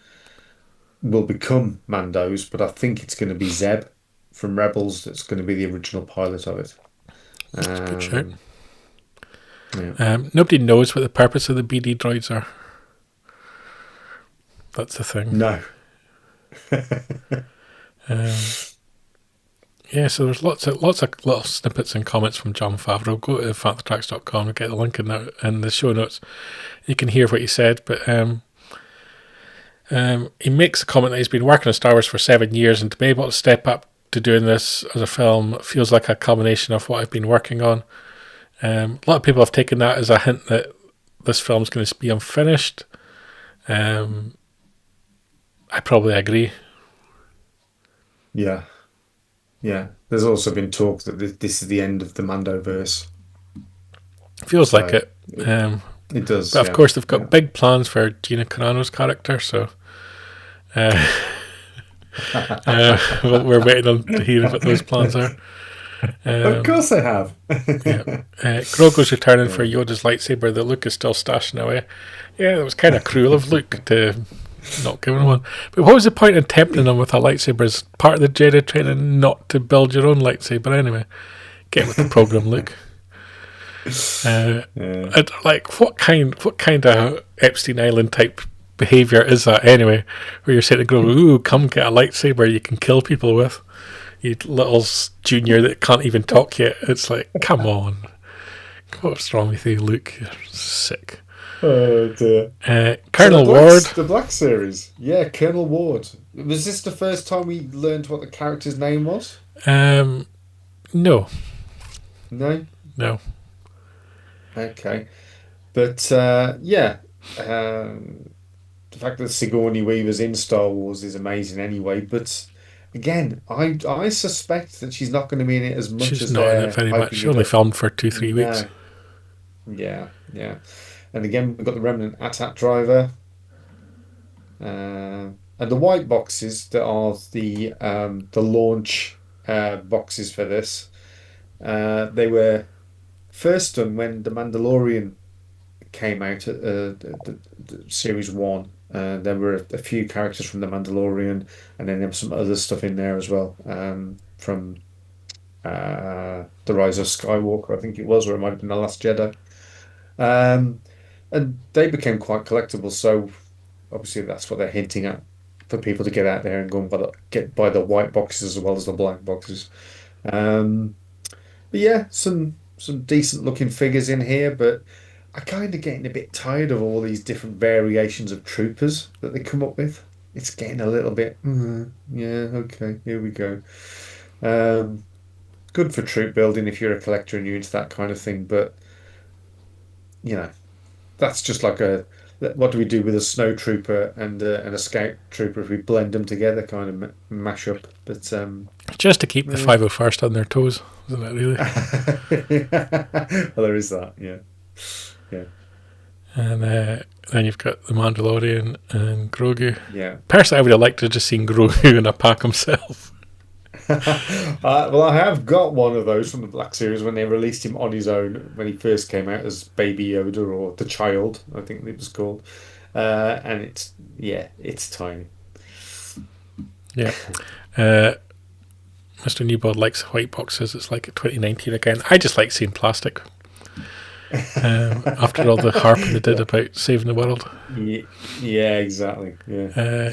will become Mando's, but I think it's going to be Zeb from Rebels that's going to be the original pilot of it. That's a good shout. Nobody knows what the purpose of the BD droids are. That's the thing. No. Yeah, so there's lots of little snippets and comments from Jon Favreau. Go to fantatracks.com and get the link in the show notes. You can hear what he said, but he makes a comment that he's been working on Star Wars for 7 years, and to be able to step up to doing this as a film feels like a culmination of what I've been working on. A lot of people have taken that as a hint that this film's going to be unfinished. I probably agree. Yeah. Yeah. There's also been talk that this is the end of the Mandoverse. Feels like it. It does. But of course, they've got big plans for Gina Carano's character, so we're waiting on to hear what those plans are. Of course they have. Grogu's returning for Yoda's lightsaber that Luke is still stashing away. Yeah, that was kind of cruel of Luke to not give him one. But what was the point in tempting him with a lightsaber? As part of the Jedi training not to build your own lightsaber anyway. Get with the program, Luke. Like what kind of Epstein Island type behaviour is that anyway? Where you're saying to Grogu, "Ooh, come get a lightsaber you can kill people with." You little junior that can't even talk yet. It's like, come on. What's wrong with you, Luke? You're sick. Oh dear. Colonel Ward. The Black series. Yeah, Colonel Ward. Was this the first time we learned what the character's name was? No. No? No. Okay. But, the fact that Sigourney Weaver's in Star Wars is amazing anyway, but again, I suspect that she's not going to be in it as much she's as not in it very much. She only filmed for 2-3 weeks. Yeah. And again, we've got the Remnant AT-AT driver. And the white boxes that are the launch boxes for this, they were first done when The Mandalorian came out at the Series 1. There were a few characters from The Mandalorian, and then there was some other stuff in there as well, from The Rise of Skywalker, I think it was, or it might have been The Last Jedi. And they became quite collectible, so obviously that's what they're hinting at, for people to get out there and go and buy the white boxes as well as the black boxes. But yeah, some decent looking figures in here, but I'm kind of getting a bit tired of all these different variations of troopers that they come up with. It's getting a little bit, okay, here we go. Good for troop building if you're a collector and you're into that kind of thing, but that's just like what do we do with a snow trooper and a scout trooper if we blend them together, kind of mash up. But just to keep the 501st on their toes, isn't it really? Well, there is that, yeah. And then you've got the Mandalorian and Grogu. Yeah. Personally, I would have liked to have just seen Grogu in a pack himself. Well, I have got one of those from the Black Series when they released him on his own when he first came out as Baby Yoda, or the Child, I think it was called. And it's tiny. Yeah. Mr. Newbold likes white boxes. It's like 2019 again. I just like seeing plastic. After all the harping they did about saving the world. Yeah, exactly. Yeah.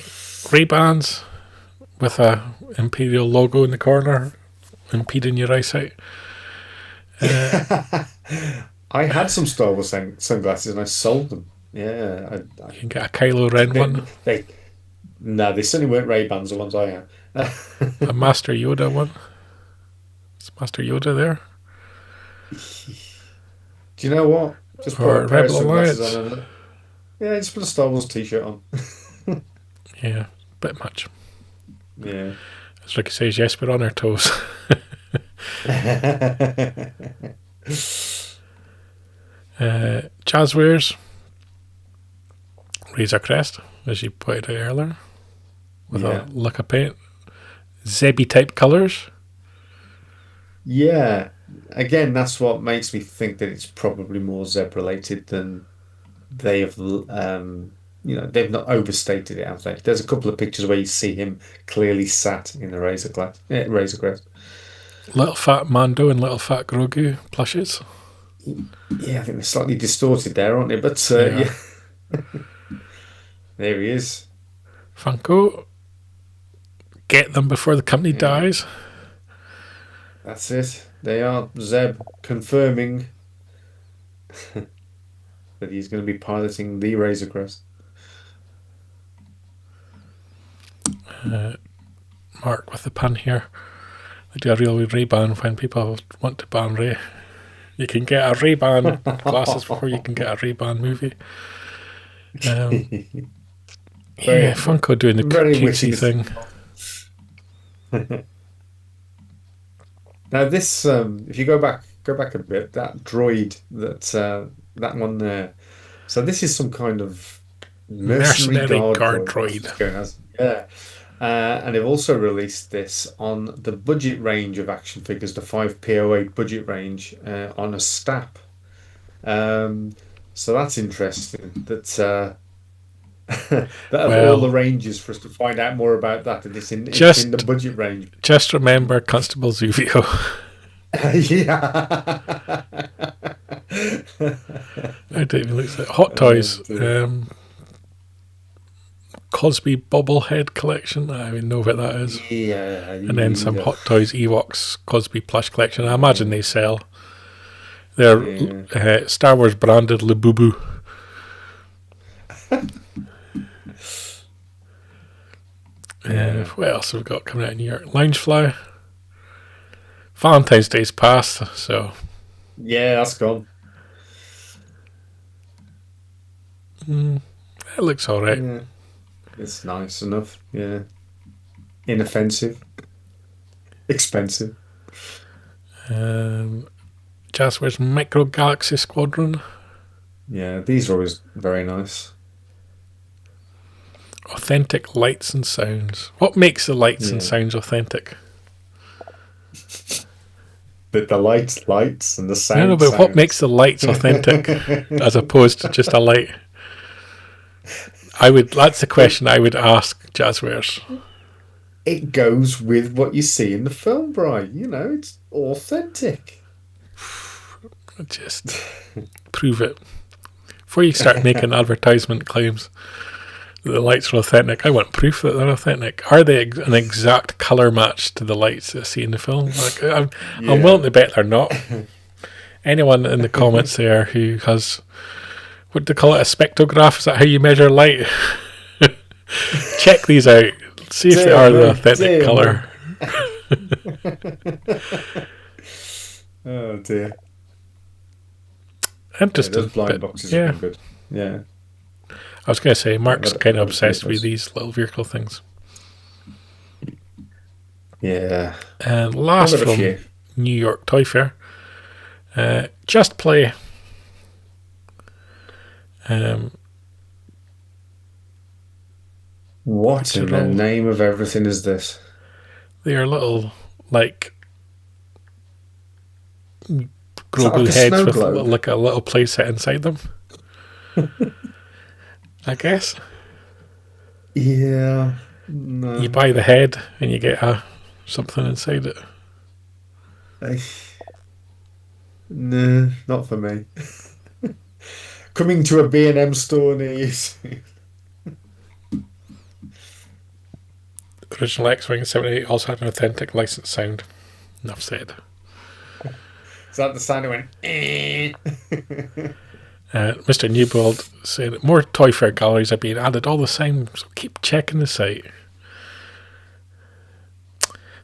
Ray-Bans with a Imperial logo in the corner, impeding your eyesight. I had some Star Wars sunglasses and I sold them. Yeah, you can get a Kylo Ren one. They certainly weren't Ray-Bans, the ones I had. A Master Yoda one. Is Master Yoda there? Do you know what? Just put a pair of sunglasses on. Yeah, just put a Star Wars t-shirt on. Yeah, bit much. Yeah. As Ricky says, yes, we're on our toes. Chaz wears Razor Crest, as you pointed out earlier, with a lick of paint. Zebby type colours. Yeah. Again, that's what makes me think that it's probably more Zeb related than they have. They've not overstated it, have they? There's a couple of pictures where you see him clearly sat in the Razor Crest. Little fat Mando and little fat Grogu plushes. Yeah, I think they're slightly distorted there, aren't they? But yeah. There he is. Funko. Get them before the company dies. That's it. They are. Zeb confirming that he's going to be piloting the Razor Crest. Mark with the pun here. They do a real Ray-Ban when people want to ban Ray. You can get a Ray-Ban glasses before you can get a Ray-Ban movie. Yeah, Funko doing the cutesy thing. Now this, if you go back a bit, that droid, that one there. So this is some kind of mercenary guard droid. Yeah. And they've also released this on the budget range of action figures, the 5PO8 budget range, on a STAP. So that's interesting. That all the ranges for us to find out more about that. And it's in the budget range. Just remember Constable Zuvio. Yeah. I don't even look at Hot Toys. Cosby bobblehead collection. I don't even know what that is. Yeah. And then some Hot Toys Ewoks Cosby plush collection. I imagine they sell. They're Star Wars branded Labubu. What else have we got coming out in New York? Loungefly. Valentine's Day's passed, so yeah, that's gone. It looks alright. Yeah. It's nice enough. Yeah, inoffensive, expensive. Jazzwares Micro Galaxy Squadron. Yeah, these are always very nice. Authentic lights and sounds. What makes the lights and sounds authentic? The lights and the sound. No, but what makes the lights authentic as opposed to just a light? That's the question I would ask Jazzwares. It goes with what you see in the film, Brian. You know, it's authentic. Just prove it. Before you start making advertisement claims that the lights are authentic, I want proof that they're authentic. Are they an exact colour match to the lights that I see in the film? I'm willing to bet they're not. Anyone in the comments there who has, what do they call it, a spectrograph? Is that how you measure light? Check these out. See if they are the authentic colour. Oh dear. Interesting. Those blind boxes are good. Yeah. I was going to say, Mark's kind of obsessed with these little vehicle things. Yeah. And last from New York Toy Fair, Just Play. What in the name of everything is this? They are little, like, Grogu heads with like a little play set inside them. I guess. Yeah. No. You buy the head and you get something inside it. No, not for me. Coming to a B&M store near you. Original X-Wing 78 also had an authentic licensed sound. Enough said. Is that the sound that went Mr. Newbold said more Toy Fair galleries are being added all the time, so keep checking the site.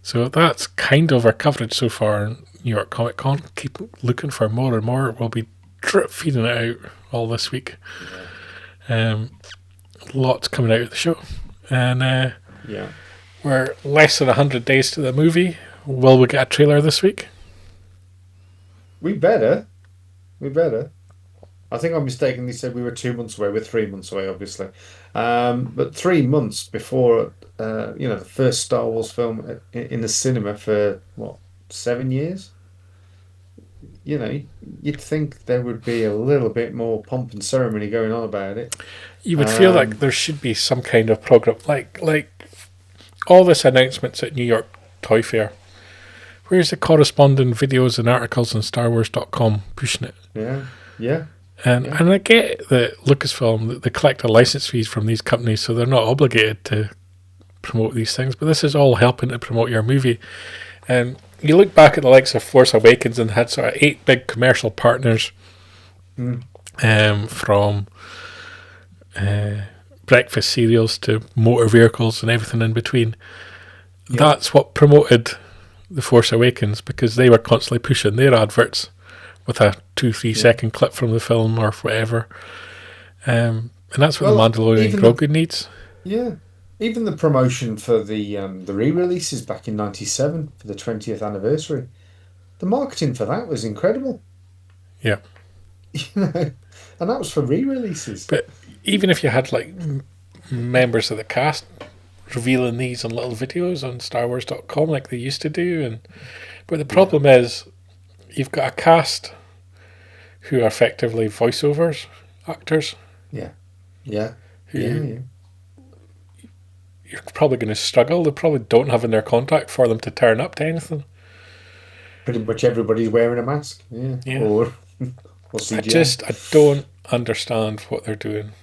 So that's kind of our coverage so far in New York Comic Con. Keep looking for more and more. We'll be drip feeding it out all this week. Lots coming out of the show. And we're less than 100 days to the movie. Will we get a trailer this week? We better. I think I mistakenly said we were 2 months away. We're 3 months away, obviously. But 3 months before, the first Star Wars film in the cinema for, 7 years? You know, you'd think there would be a little bit more pomp and ceremony going on about it. You would feel like there should be some kind of program, like all this announcements at New York Toy Fair, where's the corresponding videos and articles on StarWars.com pushing it? Yeah. And I get that Lucasfilm, they collect the license fees from these companies, so they're not obligated to promote these things, but this is all helping to promote your movie. And you look back at the likes of Force Awakens and had sort of 8 big commercial partners from breakfast cereals to motor vehicles and everything in between. Yeah. That's what promoted The Force Awakens, because they were constantly pushing their adverts with a 2-3 second clip from the film or whatever. And that's what the Mandalorian Grogu needs. Yeah. Even the promotion for the re-releases back in 97 for the 20th anniversary, the marketing for that was incredible. Yeah. And that was for re-releases. But even if you had like members of the cast revealing these on little videos on StarWars.com like they used to do, but the problem is you've got a cast who are effectively voiceovers actors. Yeah. You're probably going to struggle. They probably don't have in their contract for them to turn up to anything. Pretty much everybody's wearing a mask. Yeah. Or CGI. I don't understand what they're doing.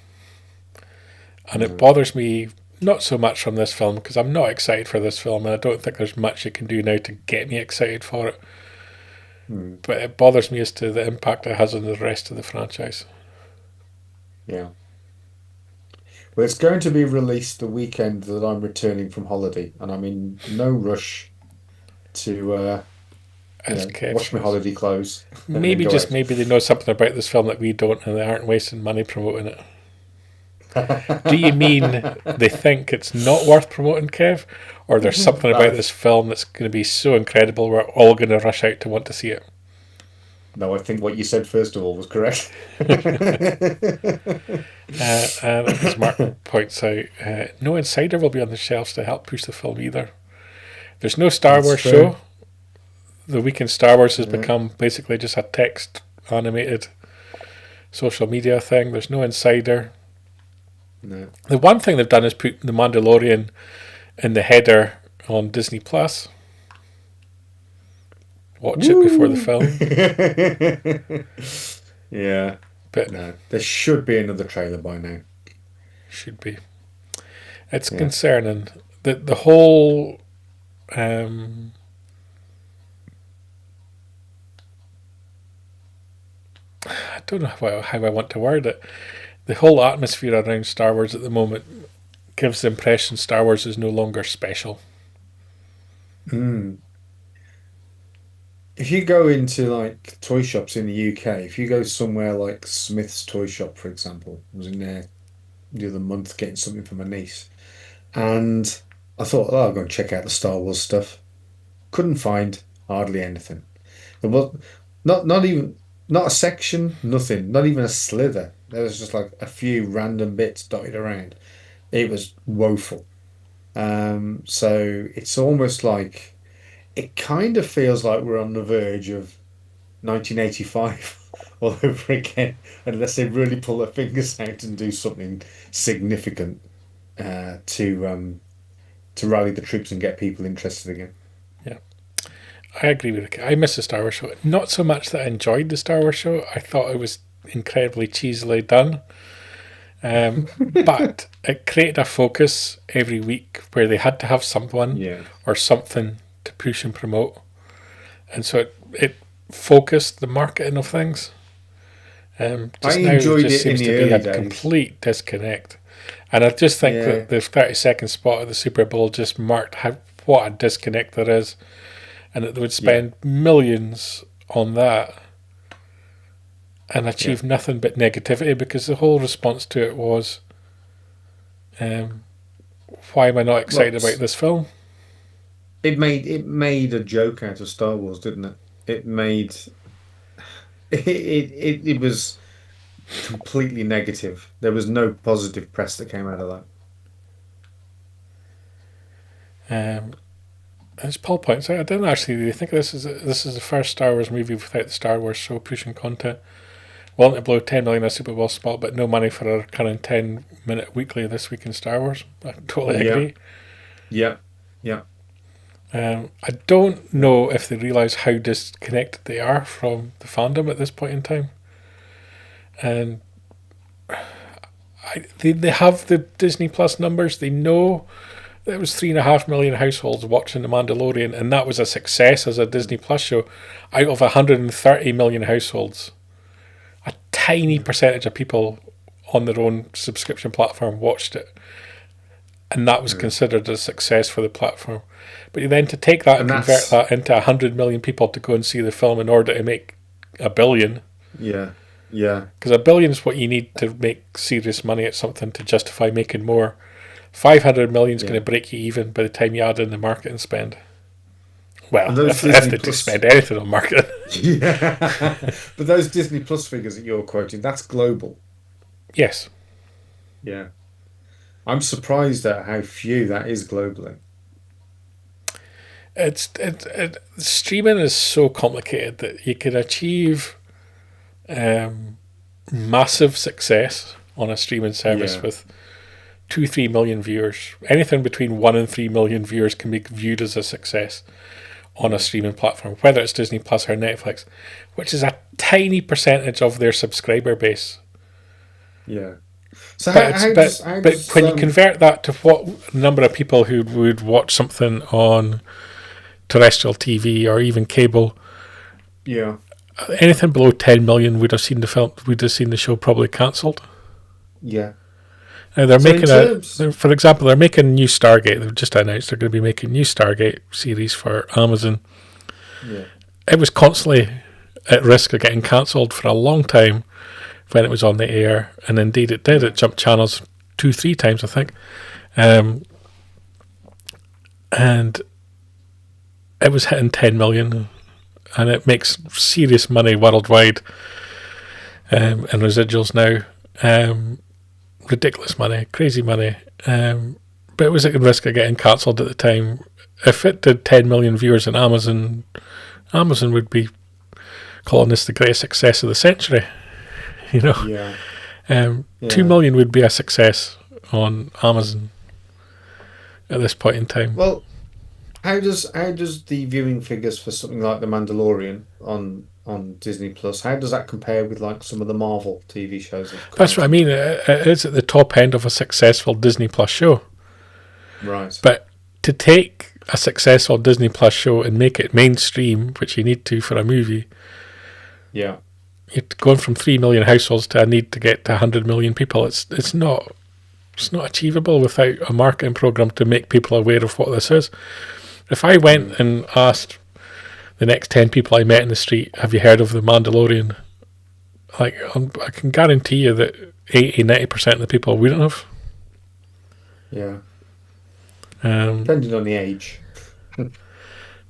And it bothers me, not so much from this film, because I'm not excited for this film, and I don't think there's much you can do now to get me excited for it. But it bothers me as to the impact it has on the rest of the franchise. Yeah. Well, it's going to be released the weekend that I'm returning from holiday, and I'm in no rush to wash my holiday clothes. Maybe they know something about this film that we don't, and they aren't wasting money promoting it. Do you mean they think it's not worth promoting, Kev? Or there's something about this film that's going to be so incredible we're all going to rush out to want to see it? No, I think what you said first of all was correct. And as Mark points out, no insider will be on the shelves to help push the film either. There's no Star Wars show. The Week in Star Wars has become basically just a text animated social media thing. There's no insider. No. The one thing they've done is put The Mandalorian in the header on Disney Plus. Watch it before the film. Yeah. But no, there should be another trailer by now. Should be. It's concerning. The whole I don't know how I want to word it. The whole atmosphere around Star Wars at the moment gives the impression Star Wars is no longer special. If you go into like toy shops in the UK, if you go somewhere like Smith's Toy Shop, for example, I was in there the other month getting something for my niece, and I thought, I'll go and check out the Star Wars stuff. Couldn't find hardly anything. There was not a section, nothing, not even a slither. There was just like a few random bits dotted around. It was woeful. So it's almost like, it kind of feels like we're on the verge of 1985 all over again, unless they really pull their fingers out and do something significant to rally the troops and get people interested again. Yeah, I agree with you. I miss the Star Wars show. Not so much that I enjoyed the Star Wars show. I thought it was incredibly cheesily done. But it created a focus every week where they had to have someone or something to push and promote, and so it focused the marketing of things. Just I now enjoyed it just it in seems the to be early a days. complete disconnect, and I just think that the 30-second spot of the Super Bowl just marked what a disconnect there is, and that they would spend millions on that and achieve nothing but negativity, because the whole response to it was, why am I not excited about this film? It made a joke out of Star Wars, didn't it? It was completely negative. There was no positive press that came out of that. As Paul points out, I didn't actually really think this is the first Star Wars movie without the Star Wars show pushing content. Willing to blow $10 million a Super Bowl spot, but no money for a current 10-minute weekly This Week in Star Wars. I totally agree. Yeah. I don't know if they realise how disconnected they are from the fandom at this point in time. And they have the Disney Plus numbers. They know there was 3.5 million households watching The Mandalorian, and that was a success as a Disney Plus show. Out of 130 million households, a tiny percentage of people on their own subscription platform watched it, and that was considered a success for the platform. But then to take that and convert that into 100 million people to go and see the film in order to make $1 billion. Yeah. Because $1 billion is what you need to make serious money at something to justify making more. 500 million is going to break you even by the time you add in the marketing spend. Well, if they do spend anything on marketing. Yeah. But those Disney Plus figures that you're quoting, that's global. Yes. Yeah. I'm surprised at how few that is globally. Streaming is so complicated that you can achieve massive success on a streaming service with 2-3 million viewers. Anything between 1 and 3 million viewers can be viewed as a success on a streaming platform, whether it's Disney Plus or Netflix, which is a tiny percentage of their subscriber base. Yeah. So but when you convert that to what number of people who would watch something on terrestrial TV or even cable, anything below 10 million would have seen the film. Would have seen the show probably cancelled. Yeah. Now they're for example, they're making new Stargate. They've just announced they're going to be making new Stargate series for Amazon. Yeah. It was constantly at risk of getting cancelled for a long time when it was on the air, and indeed it did. It jumped channels 2-3 times, I think, and it was hitting 10 million, and it makes serious money worldwide in residuals now. Ridiculous money, crazy money, but it was at risk of getting cancelled at the time. If it did 10 million viewers on Amazon would be calling this the greatest success of the century. 2 million would be a success on Amazon at this point in time. Well, how does the viewing figures for something like The Mandalorian on Disney Plus, how does that compare with like some of the Marvel TV shows? That's what I mean. It is at the top end of a successful Disney Plus show. Right. But to take a successful Disney Plus show and make it mainstream, which you need to for a movie, you're going from 3 million households to a need to get to 100 million people. It's not achievable without a marketing program to make people aware of what this is. If I went and asked the next 10 people I met in the street, have you heard of The Mandalorian? I can guarantee you that 80-90% of the people wouldn't have. Yeah. Depending on the age.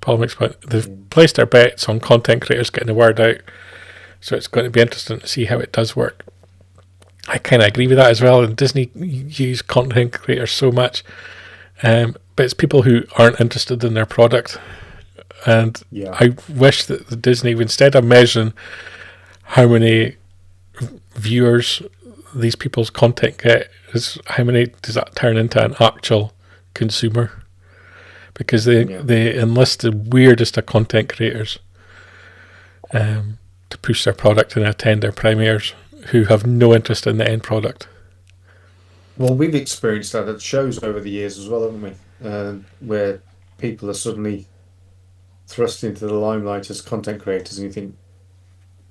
Paul makes point. They've placed their bets on content creators getting the word out, so it's going to be interesting to see how it does work. I kind of agree with that as well, and Disney use content creators so much, but it's people who aren't interested in their product. And I wish that the Disney, instead of measuring how many viewers these people's content get, is how many does that turn into an actual consumer? Because they enlist the weirdest of content creators to push their product and attend their premieres who have no interest in the end product. Well, we've experienced that at shows over the years as well, haven't we? Where people are suddenly thrust into the limelight as content creators, and you think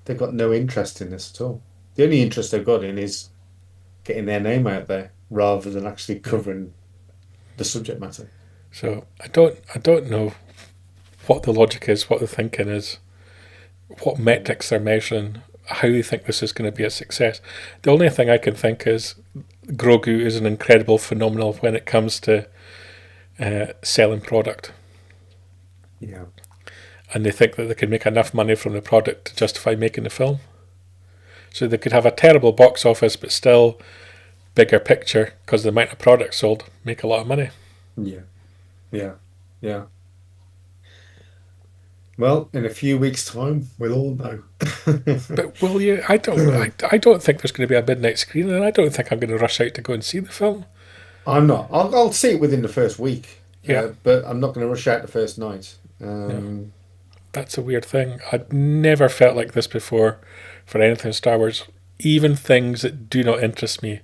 they've got no interest in this at all. The only interest they've got in is getting their name out there rather than actually covering the subject matter. So I don't know what the logic is, what the thinking is, what metrics they're measuring, how they think this is going to be a success. The only thing I can think is Grogu is an incredible phenomenon when it comes to selling product. Yeah. And they think that they can make enough money from the product to justify making the film. So they could have a terrible box office, but still bigger picture, because the amount of product sold, make a lot of money. Yeah. Well, in a few weeks' time, we'll all know. But will you? I don't think there's going to be a midnight screening, and I don't think I'm going to rush out to go and see the film. I'm not. I'll see it within the first week. Yeah. But I'm not going to rush out the first night. That's a weird thing. I'd never felt like this before for anything Star Wars. Even things that do not interest me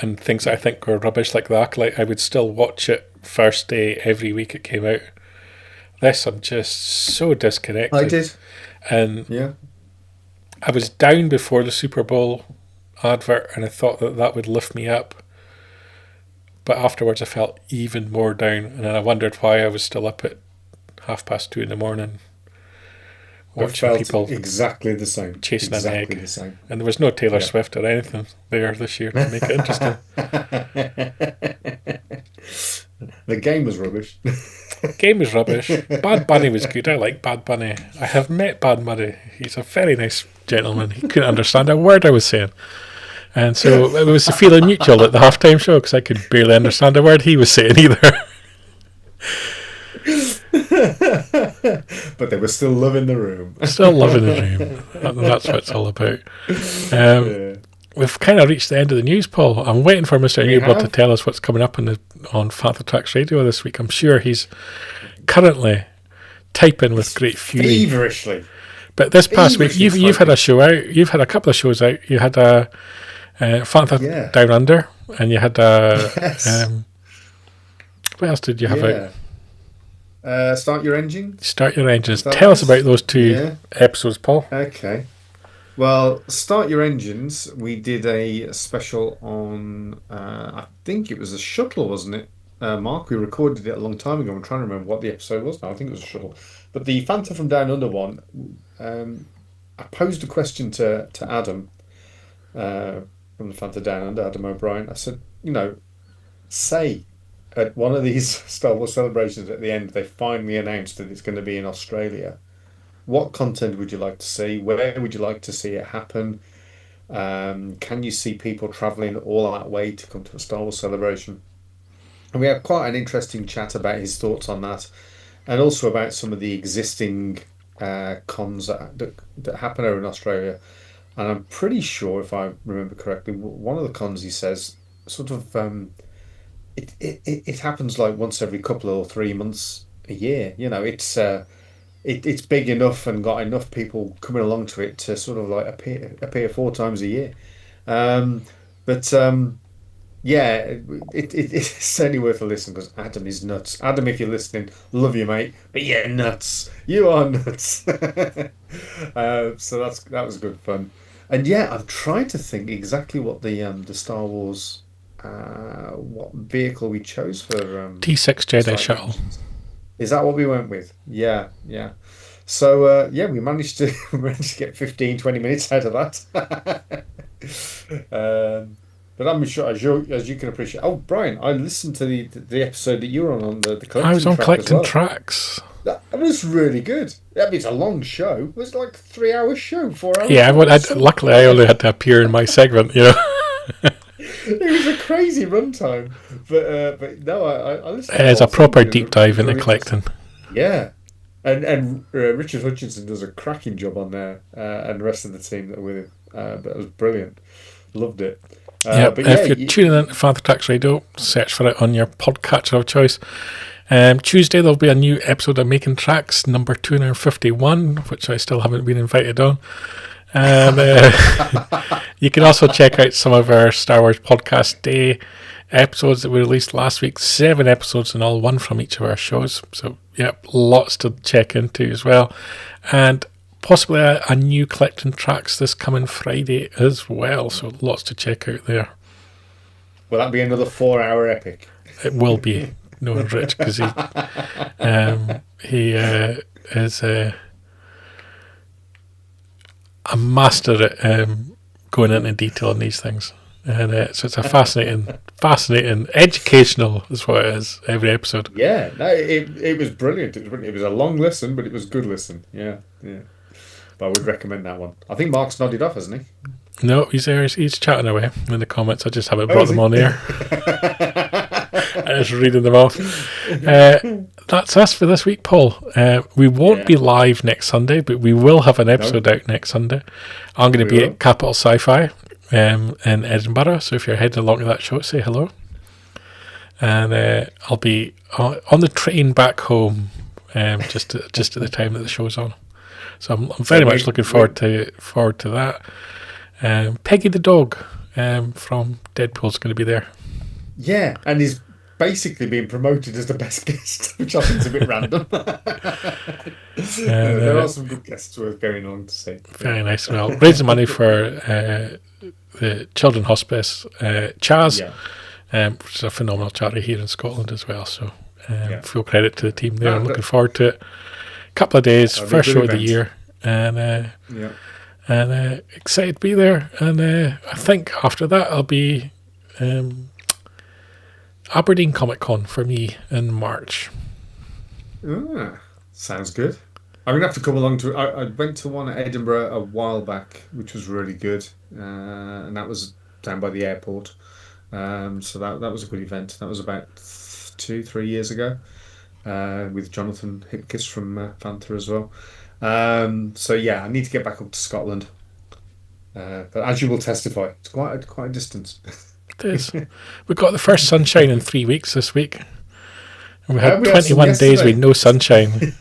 and things that I think are rubbish, like the Acolyte, I would still watch it first day every week it came out. This, I'm just so disconnected. I did. And Yeah. I was down before the Super Bowl advert, and I thought that would lift me up. But afterwards I felt even more down, and then I wondered why I was still up at 2:30 in the morning watching people exactly the same. chasing exactly an egg. the same. And there was no Taylor Swift or anything there this year to make it interesting. The game was rubbish. Game was rubbish. Bad Bunny was good. I like Bad Bunny. I have met Bad Bunny. He's a very nice gentleman. He couldn't understand a word I was saying. And so it was a feeling mutual at the halftime show because I could barely understand a word he was saying either. But they were still loving the room. Still loving the room. That's what it's all about. We've kind of reached the end of the news, Paul. I'm waiting for Mr. Newblood to tell us what's coming up on Father Tracks Radio this week. I'm sure he's currently typing with great fury. Feverishly. But this past week, you've had a show out. You've had a couple of shows out. You had a Father Down Under, and you had a... what else did you have out? Start Your Engine. Start Your Engines. Tell us about those two episodes, Paul. Okay. Well, Start Your Engines, we did a special on, I think it was a shuttle, wasn't it, Mark? We recorded it a long time ago. I'm trying to remember what the episode was now. I think it was a shuttle. But the Fanta from Down Under one, I posed a question to Adam from the Fanta Down Under, Adam O'Brien. I said, say at one of these Star Wars celebrations at the end, they finally announced that it's going to be in Australia. What content would you like to see? Where would you like to see it happen? Can you see people travelling all that way to come to a Star Wars celebration? And we had quite an interesting chat about his thoughts on that, and also about some of the existing cons that happen over in Australia. And I'm pretty sure, if I remember correctly, one of the cons he says sort of it happens like once every couple or 3 months a year. It's big enough and got enough people coming along to it to sort of like appear 4 times a year. It's certainly worth a listen because Adam is nuts. Adam, if you're listening, love you, mate, but you're nuts. You are nuts. So that was good fun. And I've tried to think exactly what the Star Wars what vehicle we chose for T6 Jedi shuttle. Is that what we went with? Yeah. So, we managed to get 15-20 minutes out of that. But I'm sure, as you can appreciate... Oh, Brian, I listened to the episode that you were on the collecting track. I was on collecting as well. tracks. That was really good. I mean, it's a long show. It was like a 3-hour show, 4 hours. Yeah, luckily I only had to appear in my segment, It was a crazy runtime, but no, I listened. It's a proper deep dive into collecting. Yeah, and Richard Hutchinson does a cracking job on there, and the rest of the team that were with him. But it was brilliant. Loved it. If you're tuning in to Father Tracks Radio, search for it on your podcatcher of choice. Tuesday there'll be a new episode of Making Tracks, number 251, which I still haven't been invited on. You can also check out some of our Star Wars Podcast Day episodes that we released last week. 7 episodes in all, 1 from each of our shows. So, lots to check into as well. And possibly a new collecting tracks this coming Friday as well. So, lots to check out there. Will that be another 4-hour epic? It will be. Knowing Rich, because he is a master at going into detail on these things, and so it's a fascinating, educational is what it is every episode. Yeah, no, it was brilliant. It was a long listen, but it was a good listen. Yeah. But I would recommend that one. I think Mark's nodded off, hasn't he? No, he's there. He's chatting away in the comments. I just haven't brought them on air. I was reading them off. That's us for this week, Paul. We won't be live next Sunday, but we will have an episode out next Sunday. I'm going to be at Capital Sci-Fi in Edinburgh, so if you're heading along to that show, say hello. and I'll be on the train back home just at the time that the show's on. So I'm very much looking forward to that. Peggy the dog from Deadpool's going to be there. Yeah, and he's basically being promoted as the best guest, which I think is a bit random. There are some good guests worth going on to see. Very nice. Well, raising money for the Children's Hospice, Chaz, which is a phenomenal charity here in Scotland as well. So full credit to the team there. I'm looking forward to it. Couple of days, first show of the year, and excited to be there. And I think after that I'll be Aberdeen Comic Con for me in March. Sounds good. I'm gonna have to come along to. I went to one at Edinburgh a while back, which was really good, and that was down by the airport. So that was a good event. That was about 2-3 years ago. With Jonathan Hipkiss from Fanta as well. So yeah, I need to get back up to Scotland. But as you will testify, it's quite a distance. It is. We got the first sunshine in 3 weeks this week. And we had 21 days with no sunshine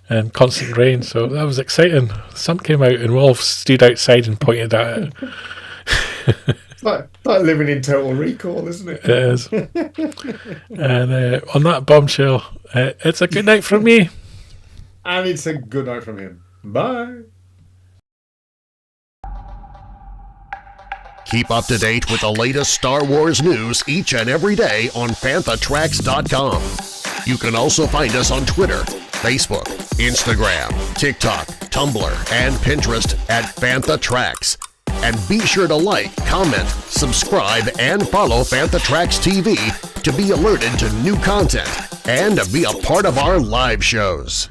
and constant rain. So that was exciting. The sun came out and we all stood outside and pointed at it. Like living in Total Recall, isn't it? It is. And on that bombshell, it's a good night from me. And it's a good night from him. Bye. Keep up to date with the latest Star Wars news each and every day on FanthaTracks.com. You can also find us on Twitter, Facebook, Instagram, TikTok, Tumblr, and Pinterest at FanthaTracks. And be sure to like, comment, subscribe, and follow FanthaTracks TV to be alerted to new content and to be a part of our live shows.